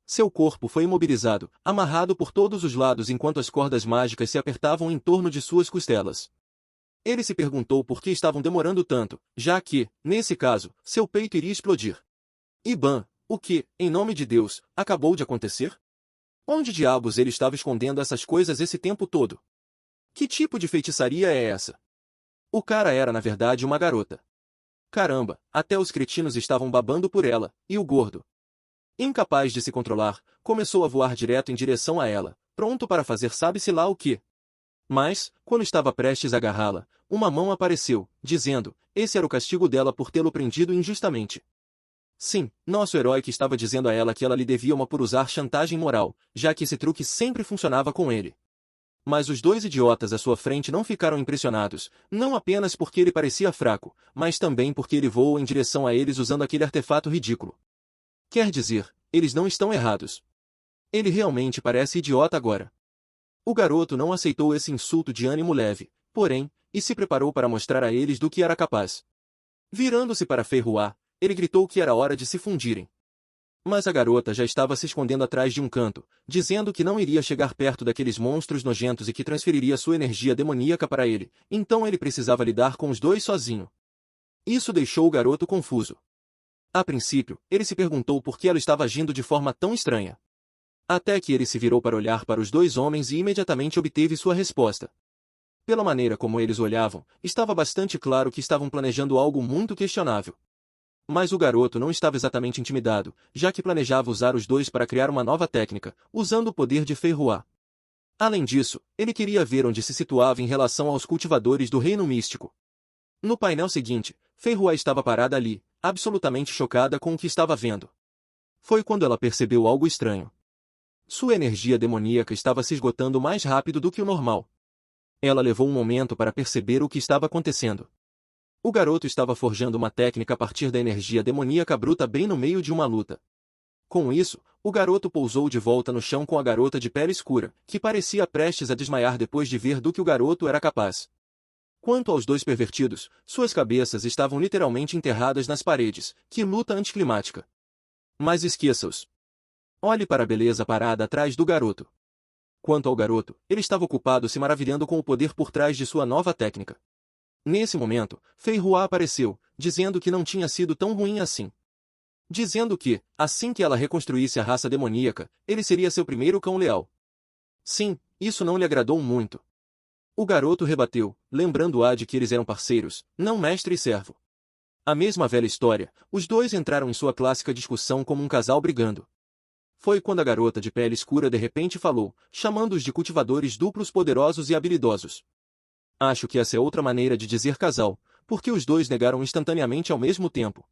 Seu corpo foi imobilizado, amarrado por todos os lados enquanto as cordas mágicas se apertavam em torno de suas costelas. Ele se perguntou por que estavam demorando tanto, já que, nesse caso, seu peito iria explodir. Iban, o que, em nome de Deus, acabou de acontecer? Onde diabos ele estava escondendo essas coisas esse tempo todo? Que tipo de feitiçaria é essa? O cara era na verdade uma garota. Caramba, até os cretinos estavam babando por ela, e o gordo, incapaz de se controlar, começou a voar direto em direção a ela, pronto para fazer sabe-se lá o que. Mas, quando estava prestes a agarrá-la, uma mão apareceu, dizendo, esse era o castigo dela por tê-lo prendido injustamente. Sim, nosso herói que estava dizendo a ela que ela lhe devia uma por usar chantagem moral, já que esse truque sempre funcionava com ele. Mas os dois idiotas à sua frente não ficaram impressionados, não apenas porque ele parecia fraco, mas também porque ele voou em direção a eles usando aquele artefato ridículo. Quer dizer, eles não estão errados. Ele realmente parece idiota agora. O garoto não aceitou esse insulto de ânimo leve, porém, e se preparou para mostrar a eles do que era capaz. Virando-se para Fei Hua, ele gritou que era hora de se fundirem. Mas a garota já estava se escondendo atrás de um canto, dizendo que não iria chegar perto daqueles monstros nojentos e que transferiria sua energia demoníaca para ele, então ele precisava lidar com os dois sozinho. Isso deixou o garoto confuso. A princípio, ele se perguntou por que ela estava agindo de forma tão estranha. Até que ele se virou para olhar para os dois homens e imediatamente obteve sua resposta. Pela maneira como eles olhavam, estava bastante claro que estavam planejando algo muito questionável. Mas o garoto não estava exatamente intimidado, já que planejava usar os dois para criar uma nova técnica, usando o poder de Fei Hua. Além disso, ele queria ver onde se situava em relação aos cultivadores do reino místico. No painel seguinte, Fei Hua estava parada ali, absolutamente chocada com o que estava vendo. Foi quando ela percebeu algo estranho. Sua energia demoníaca estava se esgotando mais rápido do que o normal. Ela levou um momento para perceber o que estava acontecendo. O garoto estava forjando uma técnica a partir da energia demoníaca bruta bem no meio de uma luta. Com isso, o garoto pousou de volta no chão com a garota de pele escura, que parecia prestes a desmaiar depois de ver do que o garoto era capaz. Quanto aos dois pervertidos, suas cabeças estavam literalmente enterradas nas paredes. Que luta anticlimática! Mas esqueça-os. Olhe para a beleza parada atrás do garoto. Quanto ao garoto, ele estava ocupado se maravilhando com o poder por trás de sua nova técnica. Nesse momento, Fei Hua apareceu, dizendo que não tinha sido tão ruim assim. Dizendo que, assim que ela reconstruísse a raça demoníaca, ele seria seu primeiro cão leal. Sim, isso não lhe agradou muito. O garoto rebateu, lembrando-a de que eles eram parceiros, não mestre e servo. A mesma velha história, os dois entraram em sua clássica discussão como um casal brigando. Foi quando a garota de pele escura de repente falou, chamando-os de cultivadores duplos poderosos e habilidosos. Acho que essa é outra maneira de dizer casal, porque os dois negaram instantaneamente ao mesmo tempo.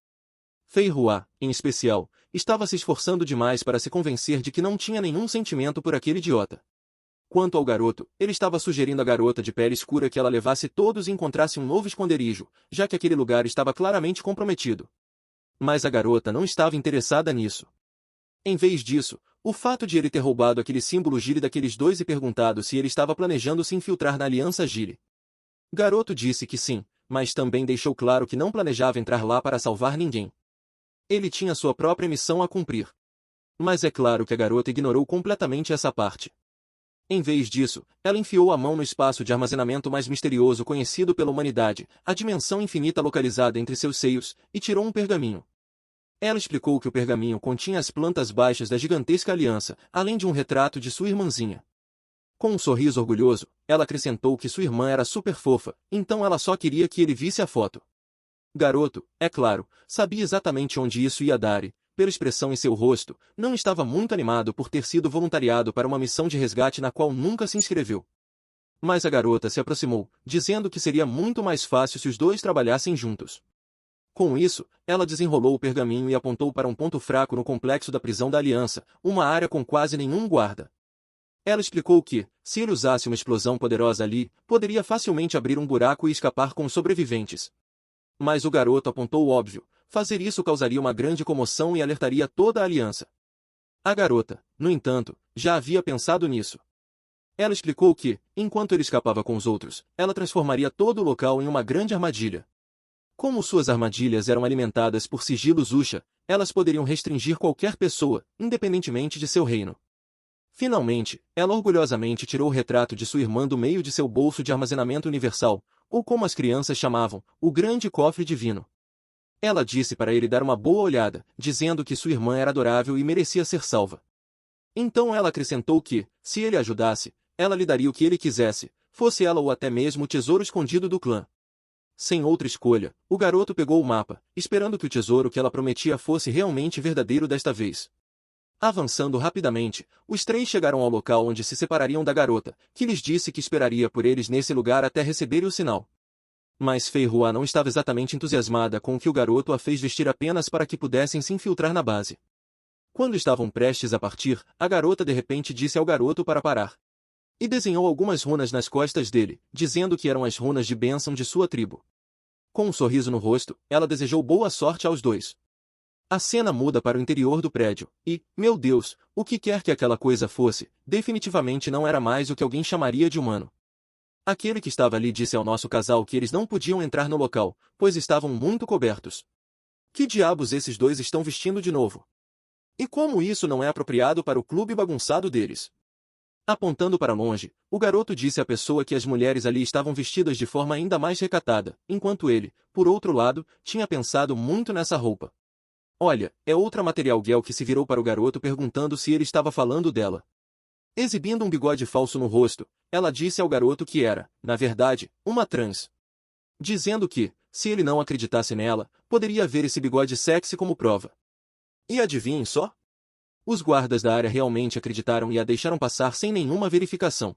Fei Hua, em especial, estava se esforçando demais para se convencer de que não tinha nenhum sentimento por aquele idiota. Quanto ao garoto, ele estava sugerindo à garota de pele escura que ela levasse todos e encontrasse um novo esconderijo, já que aquele lugar estava claramente comprometido. Mas a garota não estava interessada nisso. Em vez disso, o fato de ele ter roubado aquele símbolo Gile daqueles dois e perguntado se ele estava planejando se infiltrar na Aliança Gile. Garoto disse que sim, mas também deixou claro que não planejava entrar lá para salvar ninguém. Ele tinha sua própria missão a cumprir. Mas é claro que a garota ignorou completamente essa parte. Em vez disso, ela enfiou a mão no espaço de armazenamento mais misterioso conhecido pela humanidade, a dimensão infinita localizada entre seus seios, e tirou um pergaminho. Ela explicou que o pergaminho continha as plantas baixas da gigantesca aliança, além de um retrato de sua irmãzinha. Com um sorriso orgulhoso, ela acrescentou que sua irmã era super fofa, então ela só queria que ele visse a foto. Garoto, é claro, sabia exatamente onde isso ia dar e, pela expressão em seu rosto, não estava muito animado por ter sido voluntariado para uma missão de resgate na qual nunca se inscreveu. Mas a garota se aproximou, dizendo que seria muito mais fácil se os dois trabalhassem juntos. Com isso, ela desenrolou o pergaminho e apontou para um ponto fraco no complexo da prisão da Aliança, uma área com quase nenhum guarda. Ela explicou que, se ele usasse uma explosão poderosa ali, poderia facilmente abrir um buraco e escapar com os sobreviventes. Mas o garoto apontou o óbvio: fazer isso causaria uma grande comoção e alertaria toda a Aliança. A garota, no entanto, já havia pensado nisso. Ela explicou que, enquanto ele escapava com os outros, ela transformaria todo o local em uma grande armadilha. Como suas armadilhas eram alimentadas por sigilos Usha, elas poderiam restringir qualquer pessoa, independentemente de seu reino. Finalmente, ela orgulhosamente tirou o retrato de sua irmã do meio de seu bolso de armazenamento universal, ou como as crianças chamavam, o grande cofre divino. Ela disse para ele dar uma boa olhada, dizendo que sua irmã era adorável e merecia ser salva. Então ela acrescentou que, se ele ajudasse, ela lhe daria o que ele quisesse, fosse ela ou até mesmo o tesouro escondido do clã. Sem outra escolha, o garoto pegou o mapa, esperando que o tesouro que ela prometia fosse realmente verdadeiro desta vez. Avançando rapidamente, os três chegaram ao local onde se separariam da garota, que lhes disse que esperaria por eles nesse lugar até receberem o sinal. Mas Fei Hua não estava exatamente entusiasmada com o que o garoto a fez vestir apenas para que pudessem se infiltrar na base. Quando estavam prestes a partir, a garota de repente disse ao garoto para parar. E desenhou algumas runas nas costas dele, dizendo que eram as runas de bênção de sua tribo. Com um sorriso no rosto, ela desejou boa sorte aos dois. A cena muda para o interior do prédio, e, meu Deus, o que quer que aquela coisa fosse, definitivamente não era mais o que alguém chamaria de humano. Aquele que estava ali disse ao nosso casal que eles não podiam entrar no local, pois estavam muito cobertos. Que diabos esses dois estão vestindo de novo? E como isso não é apropriado para o clube bagunçado deles? Apontando para longe, o garoto disse à pessoa que as mulheres ali estavam vestidas de forma ainda mais recatada, enquanto ele, por outro lado, tinha pensado muito nessa roupa. Olha, é outra material girl que se virou para o garoto perguntando se ele estava falando dela. Exibindo um bigode falso no rosto, ela disse ao garoto que era, na verdade, uma trans. Dizendo que, se ele não acreditasse nela, poderia ver esse bigode sexy como prova. E adivinhem só? Os guardas da área realmente acreditaram e a deixaram passar sem nenhuma verificação.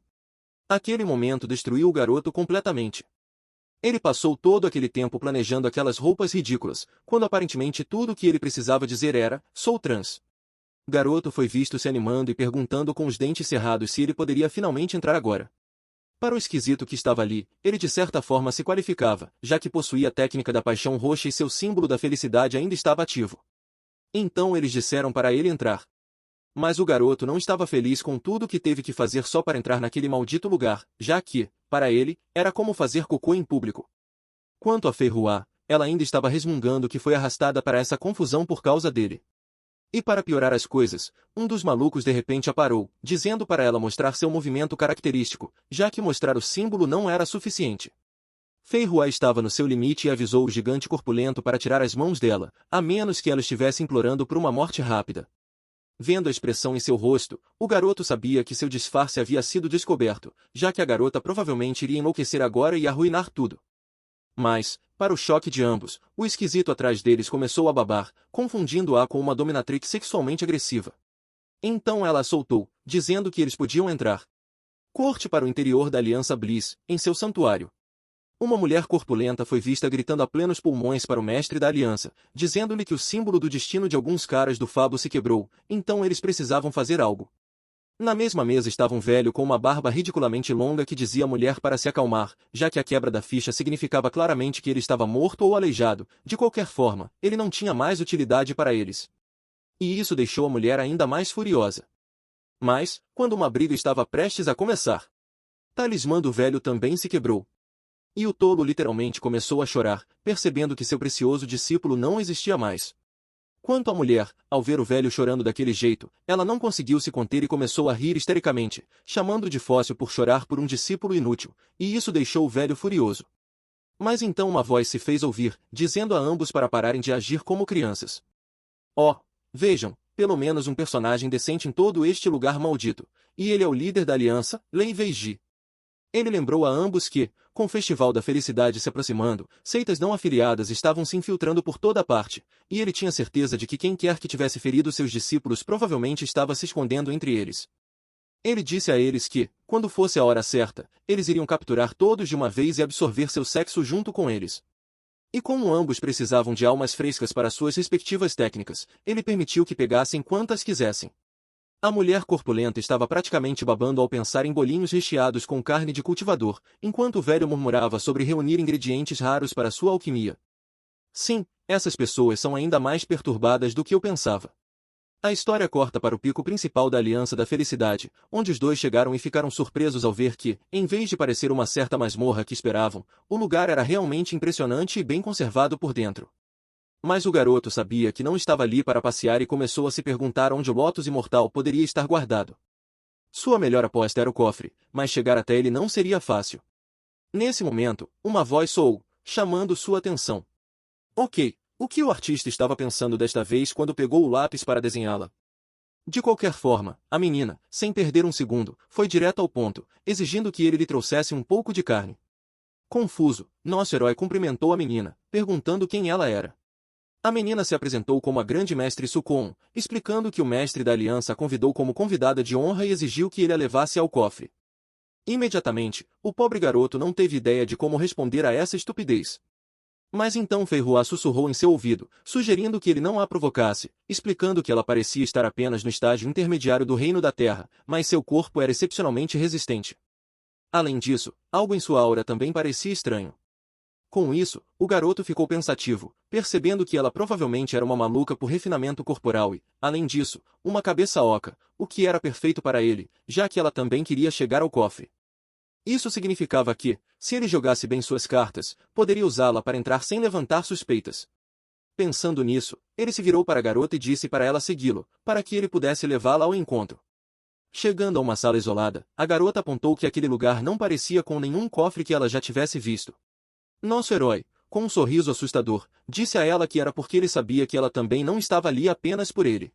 Aquele momento destruiu o garoto completamente. Ele passou todo aquele tempo planejando aquelas roupas ridículas, quando aparentemente tudo o que ele precisava dizer era, sou trans. Garoto foi visto se animando e perguntando com os dentes cerrados se ele poderia finalmente entrar agora. Para o esquisito que estava ali, ele de certa forma se qualificava, já que possuía a técnica da paixão roxa e seu símbolo da felicidade ainda estava ativo. Então eles disseram para ele entrar. Mas o garoto não estava feliz com tudo o que teve que fazer só para entrar naquele maldito lugar, já que, para ele, era como fazer cocô em público. Quanto a Fei Hua, ela ainda estava resmungando que foi arrastada para essa confusão por causa dele. E para piorar as coisas, um dos malucos de repente a parou, dizendo para ela mostrar seu movimento característico, já que mostrar o símbolo não era suficiente. Fei Hua estava no seu limite e avisou o gigante corpulento para tirar as mãos dela, a menos que ela estivesse implorando por uma morte rápida. Vendo a expressão em seu rosto, o garoto sabia que seu disfarce havia sido descoberto, já que a garota provavelmente iria enlouquecer agora e arruinar tudo. Mas, para o choque de ambos, o esquisito atrás deles começou a babar, confundindo-a com uma dominatrix sexualmente agressiva. Então ela a soltou, dizendo que eles podiam entrar. Corte para o interior da Aliança Bliss, em seu santuário. Uma mulher corpulenta foi vista gritando a plenos pulmões para o mestre da aliança, dizendo-lhe que o símbolo do destino de alguns caras do Fabo se quebrou, então eles precisavam fazer algo. Na mesma mesa estava um velho com uma barba ridiculamente longa que dizia à mulher para se acalmar, já que a quebra da ficha significava claramente que ele estava morto ou aleijado. De qualquer forma, ele não tinha mais utilidade para eles. E isso deixou a mulher ainda mais furiosa. Mas, quando uma briga estava prestes a começar, talismã do velho também se quebrou. E o tolo literalmente começou a chorar, percebendo que seu precioso discípulo não existia mais. Quanto à mulher, ao ver o velho chorando daquele jeito, ela não conseguiu se conter e começou a rir histericamente, chamando de fóssil por chorar por um discípulo inútil, e isso deixou o velho furioso. Mas então uma voz se fez ouvir, dizendo a ambos para pararem de agir como crianças. Oh, vejam, pelo menos um personagem decente em todo este lugar maldito, e ele é o líder da aliança, Lei Weiji. Ele lembrou a ambos que, com o Festival da Felicidade se aproximando, seitas não afiliadas estavam se infiltrando por toda parte, e ele tinha certeza de que quem quer que tivesse ferido seus discípulos provavelmente estava se escondendo entre eles. Ele disse a eles que, quando fosse a hora certa, eles iriam capturar todos de uma vez e absorver seu sexo junto com eles. E como ambos precisavam de almas frescas para suas respectivas técnicas, ele permitiu que pegassem quantas quisessem. A mulher corpulenta estava praticamente babando ao pensar em bolinhos recheados com carne de cultivador, enquanto o velho murmurava sobre reunir ingredientes raros para sua alquimia. Sim, essas pessoas são ainda mais perturbadas do que eu pensava. A história corta para o pico principal da Aliança da Felicidade, onde os dois chegaram e ficaram surpresos ao ver que, em vez de parecer uma certa masmorra que esperavam, o lugar era realmente impressionante e bem conservado por dentro. Mas o garoto sabia que não estava ali para passear e começou a se perguntar onde o Lótus Imortal poderia estar guardado. Sua melhor aposta era o cofre, mas chegar até ele não seria fácil. Nesse momento, uma voz soou, chamando sua atenção. Ok, o que o artista estava pensando desta vez quando pegou o lápis para desenhá-la? De qualquer forma, a menina, sem perder um segundo, foi direto ao ponto, exigindo que ele lhe trouxesse um pouco de carne. Confuso, nosso herói cumprimentou a menina, perguntando quem ela era. A menina se apresentou como a grande mestre Sukon, explicando que o mestre da aliança a convidou como convidada de honra e exigiu que ele a levasse ao cofre. Imediatamente, o pobre garoto não teve ideia de como responder a essa estupidez. Mas então Feihua sussurrou em seu ouvido, sugerindo que ele não a provocasse, explicando que ela parecia estar apenas no estágio intermediário do reino da terra, mas seu corpo era excepcionalmente resistente. Além disso, algo em sua aura também parecia estranho. Com isso, o garoto ficou pensativo, percebendo que ela provavelmente era uma maluca por refinamento corporal e, além disso, uma cabeça oca, o que era perfeito para ele, já que ela também queria chegar ao cofre. Isso significava que, se ele jogasse bem suas cartas, poderia usá-la para entrar sem levantar suspeitas. Pensando nisso, ele se virou para a garota e disse para ela segui-lo, para que ele pudesse levá-la ao encontro. Chegando a uma sala isolada, a garota apontou que aquele lugar não parecia com nenhum cofre que ela já tivesse visto. Nosso herói, com um sorriso assustador, disse a ela que era porque ele sabia que ela também não estava ali apenas por ele.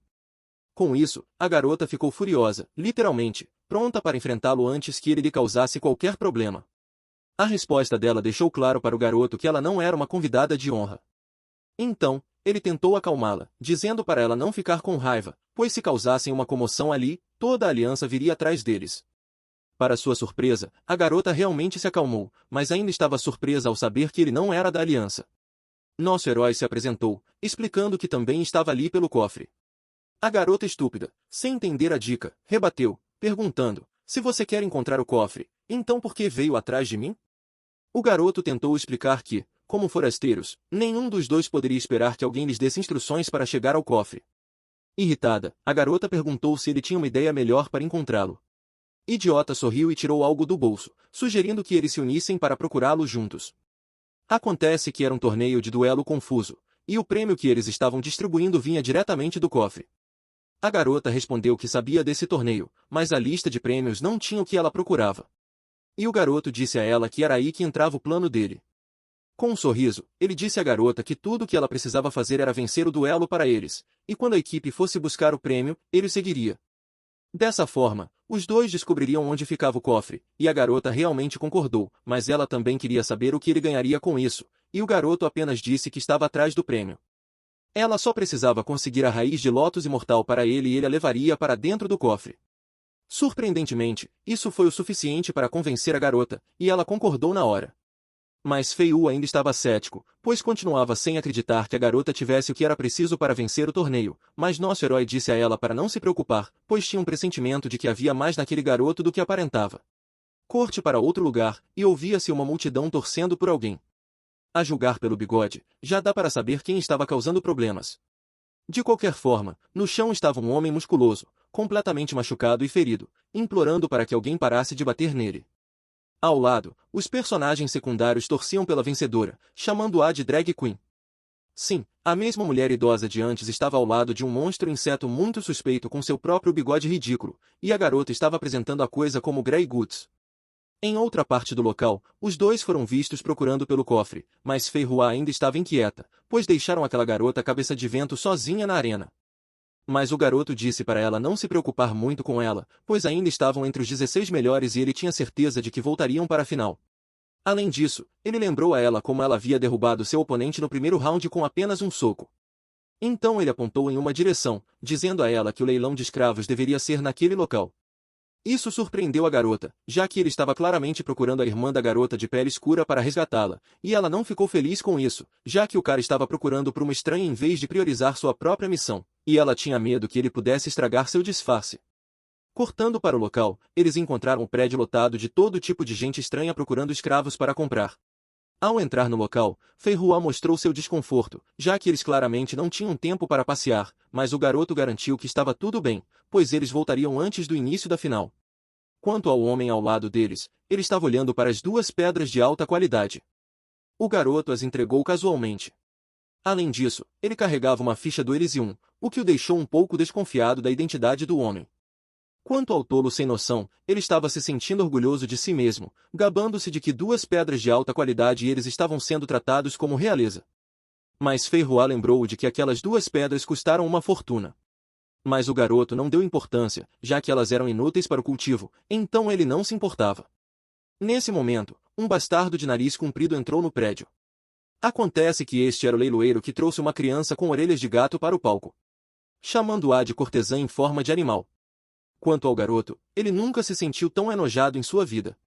Com isso, a garota ficou furiosa, literalmente, pronta para enfrentá-lo antes que ele lhe causasse qualquer problema. A resposta dela deixou claro para o garoto que ela não era uma convidada de honra. Então, ele tentou acalmá-la, dizendo para ela não ficar com raiva, pois se causassem uma comoção ali, toda a aliança viria atrás deles. Para sua surpresa, a garota realmente se acalmou, mas ainda estava surpresa ao saber que ele não era da aliança. Nosso herói se apresentou, explicando que também estava ali pelo cofre. A garota estúpida, sem entender a dica, rebateu, perguntando, se você quer encontrar o cofre, então por que veio atrás de mim? O garoto tentou explicar que, como forasteiros, nenhum dos dois poderia esperar que alguém lhes desse instruções para chegar ao cofre. Irritada, a garota perguntou se ele tinha uma ideia melhor para encontrá-lo. Idiota sorriu e tirou algo do bolso, sugerindo que eles se unissem para procurá-lo juntos. Acontece que era um torneio de duelo confuso, e o prêmio que eles estavam distribuindo vinha diretamente do cofre. A garota respondeu que sabia desse torneio, mas a lista de prêmios não tinha o que ela procurava. E o garoto disse a ela que era aí que entrava o plano dele. Com um sorriso, ele disse à garota que tudo o que ela precisava fazer era vencer o duelo para eles, e quando a equipe fosse buscar o prêmio, ele o seguiria. Dessa forma, os dois descobririam onde ficava o cofre, e a garota realmente concordou, mas ela também queria saber o que ele ganharia com isso, e o garoto apenas disse que estava atrás do prêmio. Ela só precisava conseguir a raiz de Lótus Imortal para ele e ele a levaria para dentro do cofre. Surpreendentemente, isso foi o suficiente para convencer a garota, e ela concordou na hora. Mas Fei Wu ainda estava cético, pois continuava sem acreditar que a garota tivesse o que era preciso para vencer o torneio, mas nosso herói disse a ela para não se preocupar, pois tinha um pressentimento de que havia mais naquele garoto do que aparentava. Corte para outro lugar, e ouvia-se uma multidão torcendo por alguém. A julgar pelo bigode, já dá para saber quem estava causando problemas. De qualquer forma, no chão estava um homem musculoso, completamente machucado e ferido, implorando para que alguém parasse de bater nele. Ao lado, os personagens secundários torciam pela vencedora, chamando-a de drag queen. Sim, a mesma mulher idosa de antes estava ao lado de um monstro inseto muito suspeito com seu próprio bigode ridículo, e a garota estava apresentando a coisa como Grey Goods. Em outra parte do local, os dois foram vistos procurando pelo cofre, mas Fei Hua ainda estava inquieta, pois deixaram aquela garota cabeça de vento sozinha na arena. Mas o garoto disse para ela não se preocupar muito com ela, pois ainda estavam entre os 16 melhores e ele tinha certeza de que voltariam para a final. Além disso, ele lembrou a ela como ela havia derrubado seu oponente no primeiro round com apenas um soco. Então ele apontou em uma direção, dizendo a ela que o leilão de escravos deveria ser naquele local. Isso surpreendeu a garota, já que ele estava claramente procurando a irmã da garota de pele escura para resgatá-la, e ela não ficou feliz com isso, já que o cara estava procurando por uma estranha em vez de priorizar sua própria missão, e ela tinha medo que ele pudesse estragar seu disfarce. Cortando para o local, eles encontraram o prédio lotado de todo tipo de gente estranha procurando escravos para comprar. Ao entrar no local, Fei Hua mostrou seu desconforto, já que eles claramente não tinham tempo para passear, mas o garoto garantiu que estava tudo bem, pois eles voltariam antes do início da final. Quanto ao homem ao lado deles, ele estava olhando para as duas pedras de alta qualidade. O garoto as entregou casualmente. Além disso, ele carregava uma ficha do Elysium, o que o deixou um pouco desconfiado da identidade do homem. Quanto ao tolo sem noção, ele estava se sentindo orgulhoso de si mesmo, gabando-se de que duas pedras de alta qualidade e eles estavam sendo tratados como realeza. Mas Fei Hua lembrou-o de que aquelas duas pedras custaram uma fortuna. Mas o garoto não deu importância, já que elas eram inúteis para o cultivo, então ele não se importava. Nesse momento, um bastardo de nariz comprido entrou no prédio. Acontece que este era o leiloeiro que trouxe uma criança com orelhas de gato para o palco, chamando-a de cortesã em forma de animal. Quanto ao garoto, ele nunca se sentiu tão enojado em sua vida.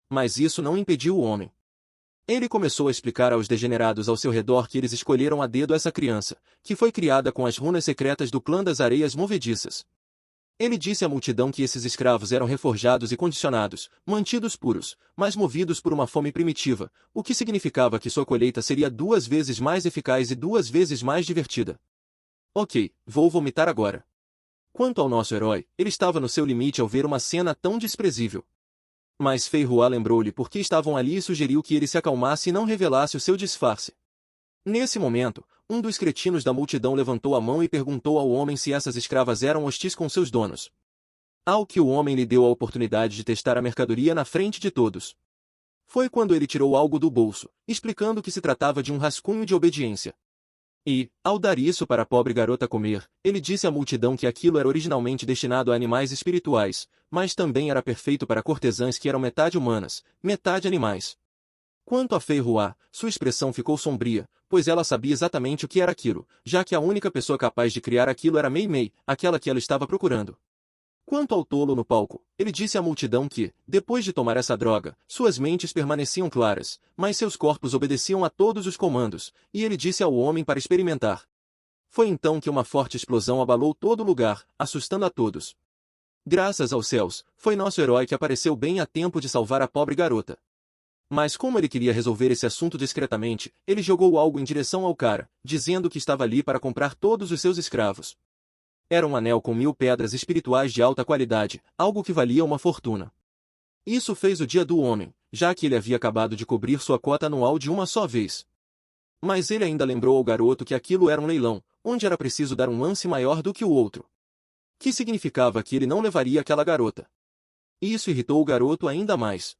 Mas isso não impediu o homem. Ele começou a explicar aos degenerados ao seu redor que eles escolheram a dedo essa criança, que foi criada com as runas secretas do clã das areias movediças. Ele disse à multidão que esses escravos eram reforjados e condicionados, mantidos puros, mas movidos por uma fome primitiva, o que significava que sua colheita seria 2 vezes mais eficaz e 2 vezes mais divertida. Ok, vou vomitar agora. Quanto ao nosso herói, ele estava no seu limite ao ver uma cena tão desprezível. Mas Fei Hua lembrou-lhe por que estavam ali e sugeriu que ele se acalmasse e não revelasse o seu disfarce. Nesse momento, um dos cretinos da multidão levantou a mão e perguntou ao homem se essas escravas eram hostis com seus donos. Ao que o homem lhe deu a oportunidade de testar a mercadoria na frente de todos. Foi quando ele tirou algo do bolso, explicando que se tratava de um rascunho de obediência. E, ao dar isso para a pobre garota comer, ele disse à multidão que aquilo era originalmente destinado a animais espirituais, mas também era perfeito para cortesãs que eram metade humanas, metade animais. Quanto a Fei Hua, sua expressão ficou sombria, pois ela sabia exatamente o que era aquilo, já que a única pessoa capaz de criar aquilo era Mei Mei, aquela que ela estava procurando. Quanto ao tolo no palco, ele disse à multidão que, depois de tomar essa droga, suas mentes permaneciam claras, mas seus corpos obedeciam a todos os comandos, e ele disse ao homem para experimentar. Foi então que uma forte explosão abalou todo o lugar, assustando a todos. Graças aos céus, foi nosso herói que apareceu bem a tempo de salvar a pobre garota. Mas como ele queria resolver esse assunto discretamente, ele jogou algo em direção ao cara, dizendo que estava ali para comprar todos os seus escravos. Era um anel com 1000 pedras espirituais de alta qualidade, algo que valia uma fortuna. Isso fez o dia do homem, já que ele havia acabado de cobrir sua cota anual de uma só vez. Mas ele ainda lembrou ao garoto que aquilo era um leilão, onde era preciso dar um lance maior do que o outro. Que significava que ele não levaria aquela garota. Isso irritou o garoto ainda mais.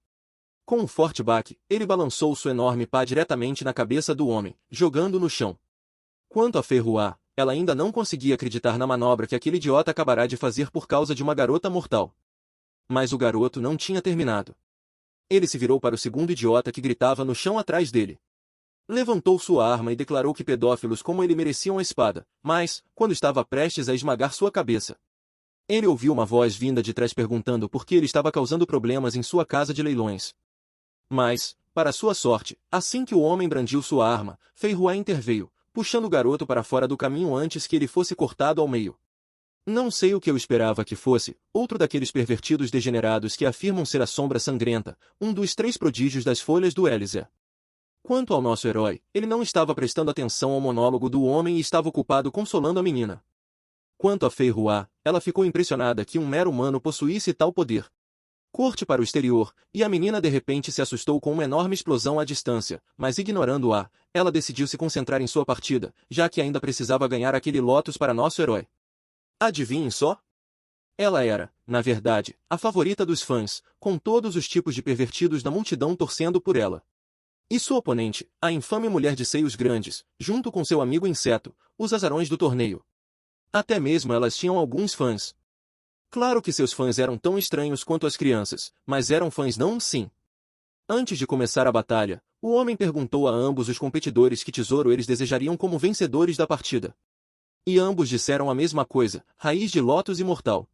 Com um forte baque, ele balançou sua enorme pá diretamente na cabeça do homem, jogando-o no chão. Quanto a Fei Hua, ela ainda não conseguia acreditar na manobra que aquele idiota acabará de fazer por causa de uma garota mortal. Mas o garoto não tinha terminado. Ele se virou para o segundo idiota que gritava no chão atrás dele. Levantou sua arma e declarou que pedófilos como ele mereciam a espada, mas, quando estava prestes a esmagar sua cabeça, ele ouviu uma voz vinda de trás perguntando por que ele estava causando problemas em sua casa de leilões. Mas, para sua sorte, assim que o homem brandiu sua arma, Fei Hua interveio, puxando o garoto para fora do caminho antes que ele fosse cortado ao meio. Não sei o que eu esperava que fosse, outro daqueles pervertidos degenerados que afirmam ser a sombra sangrenta, um dos 3 prodígios das folhas do Eliezer. Quanto ao nosso herói, ele não estava prestando atenção ao monólogo do homem e estava ocupado consolando a menina. Quanto a Fei Hua, ela ficou impressionada que um mero humano possuísse tal poder. Corte para o exterior, e a menina de repente se assustou com uma enorme explosão à distância, mas ignorando-a, ela decidiu se concentrar em sua partida, já que ainda precisava ganhar aquele Lotus para nosso herói. Adivinhem só? Ela era, na verdade, a favorita dos fãs, com todos os tipos de pervertidos da multidão torcendo por ela. E sua oponente, a infame mulher de seios grandes, junto com seu amigo inseto, os azarões do torneio. Até mesmo elas tinham alguns fãs. Claro que seus fãs eram tão estranhos quanto as crianças, mas eram fãs não sim. Antes de começar a batalha, o homem perguntou a ambos os competidores que tesouro eles desejariam como vencedores da partida. E ambos disseram a mesma coisa, raiz de lótus imortal.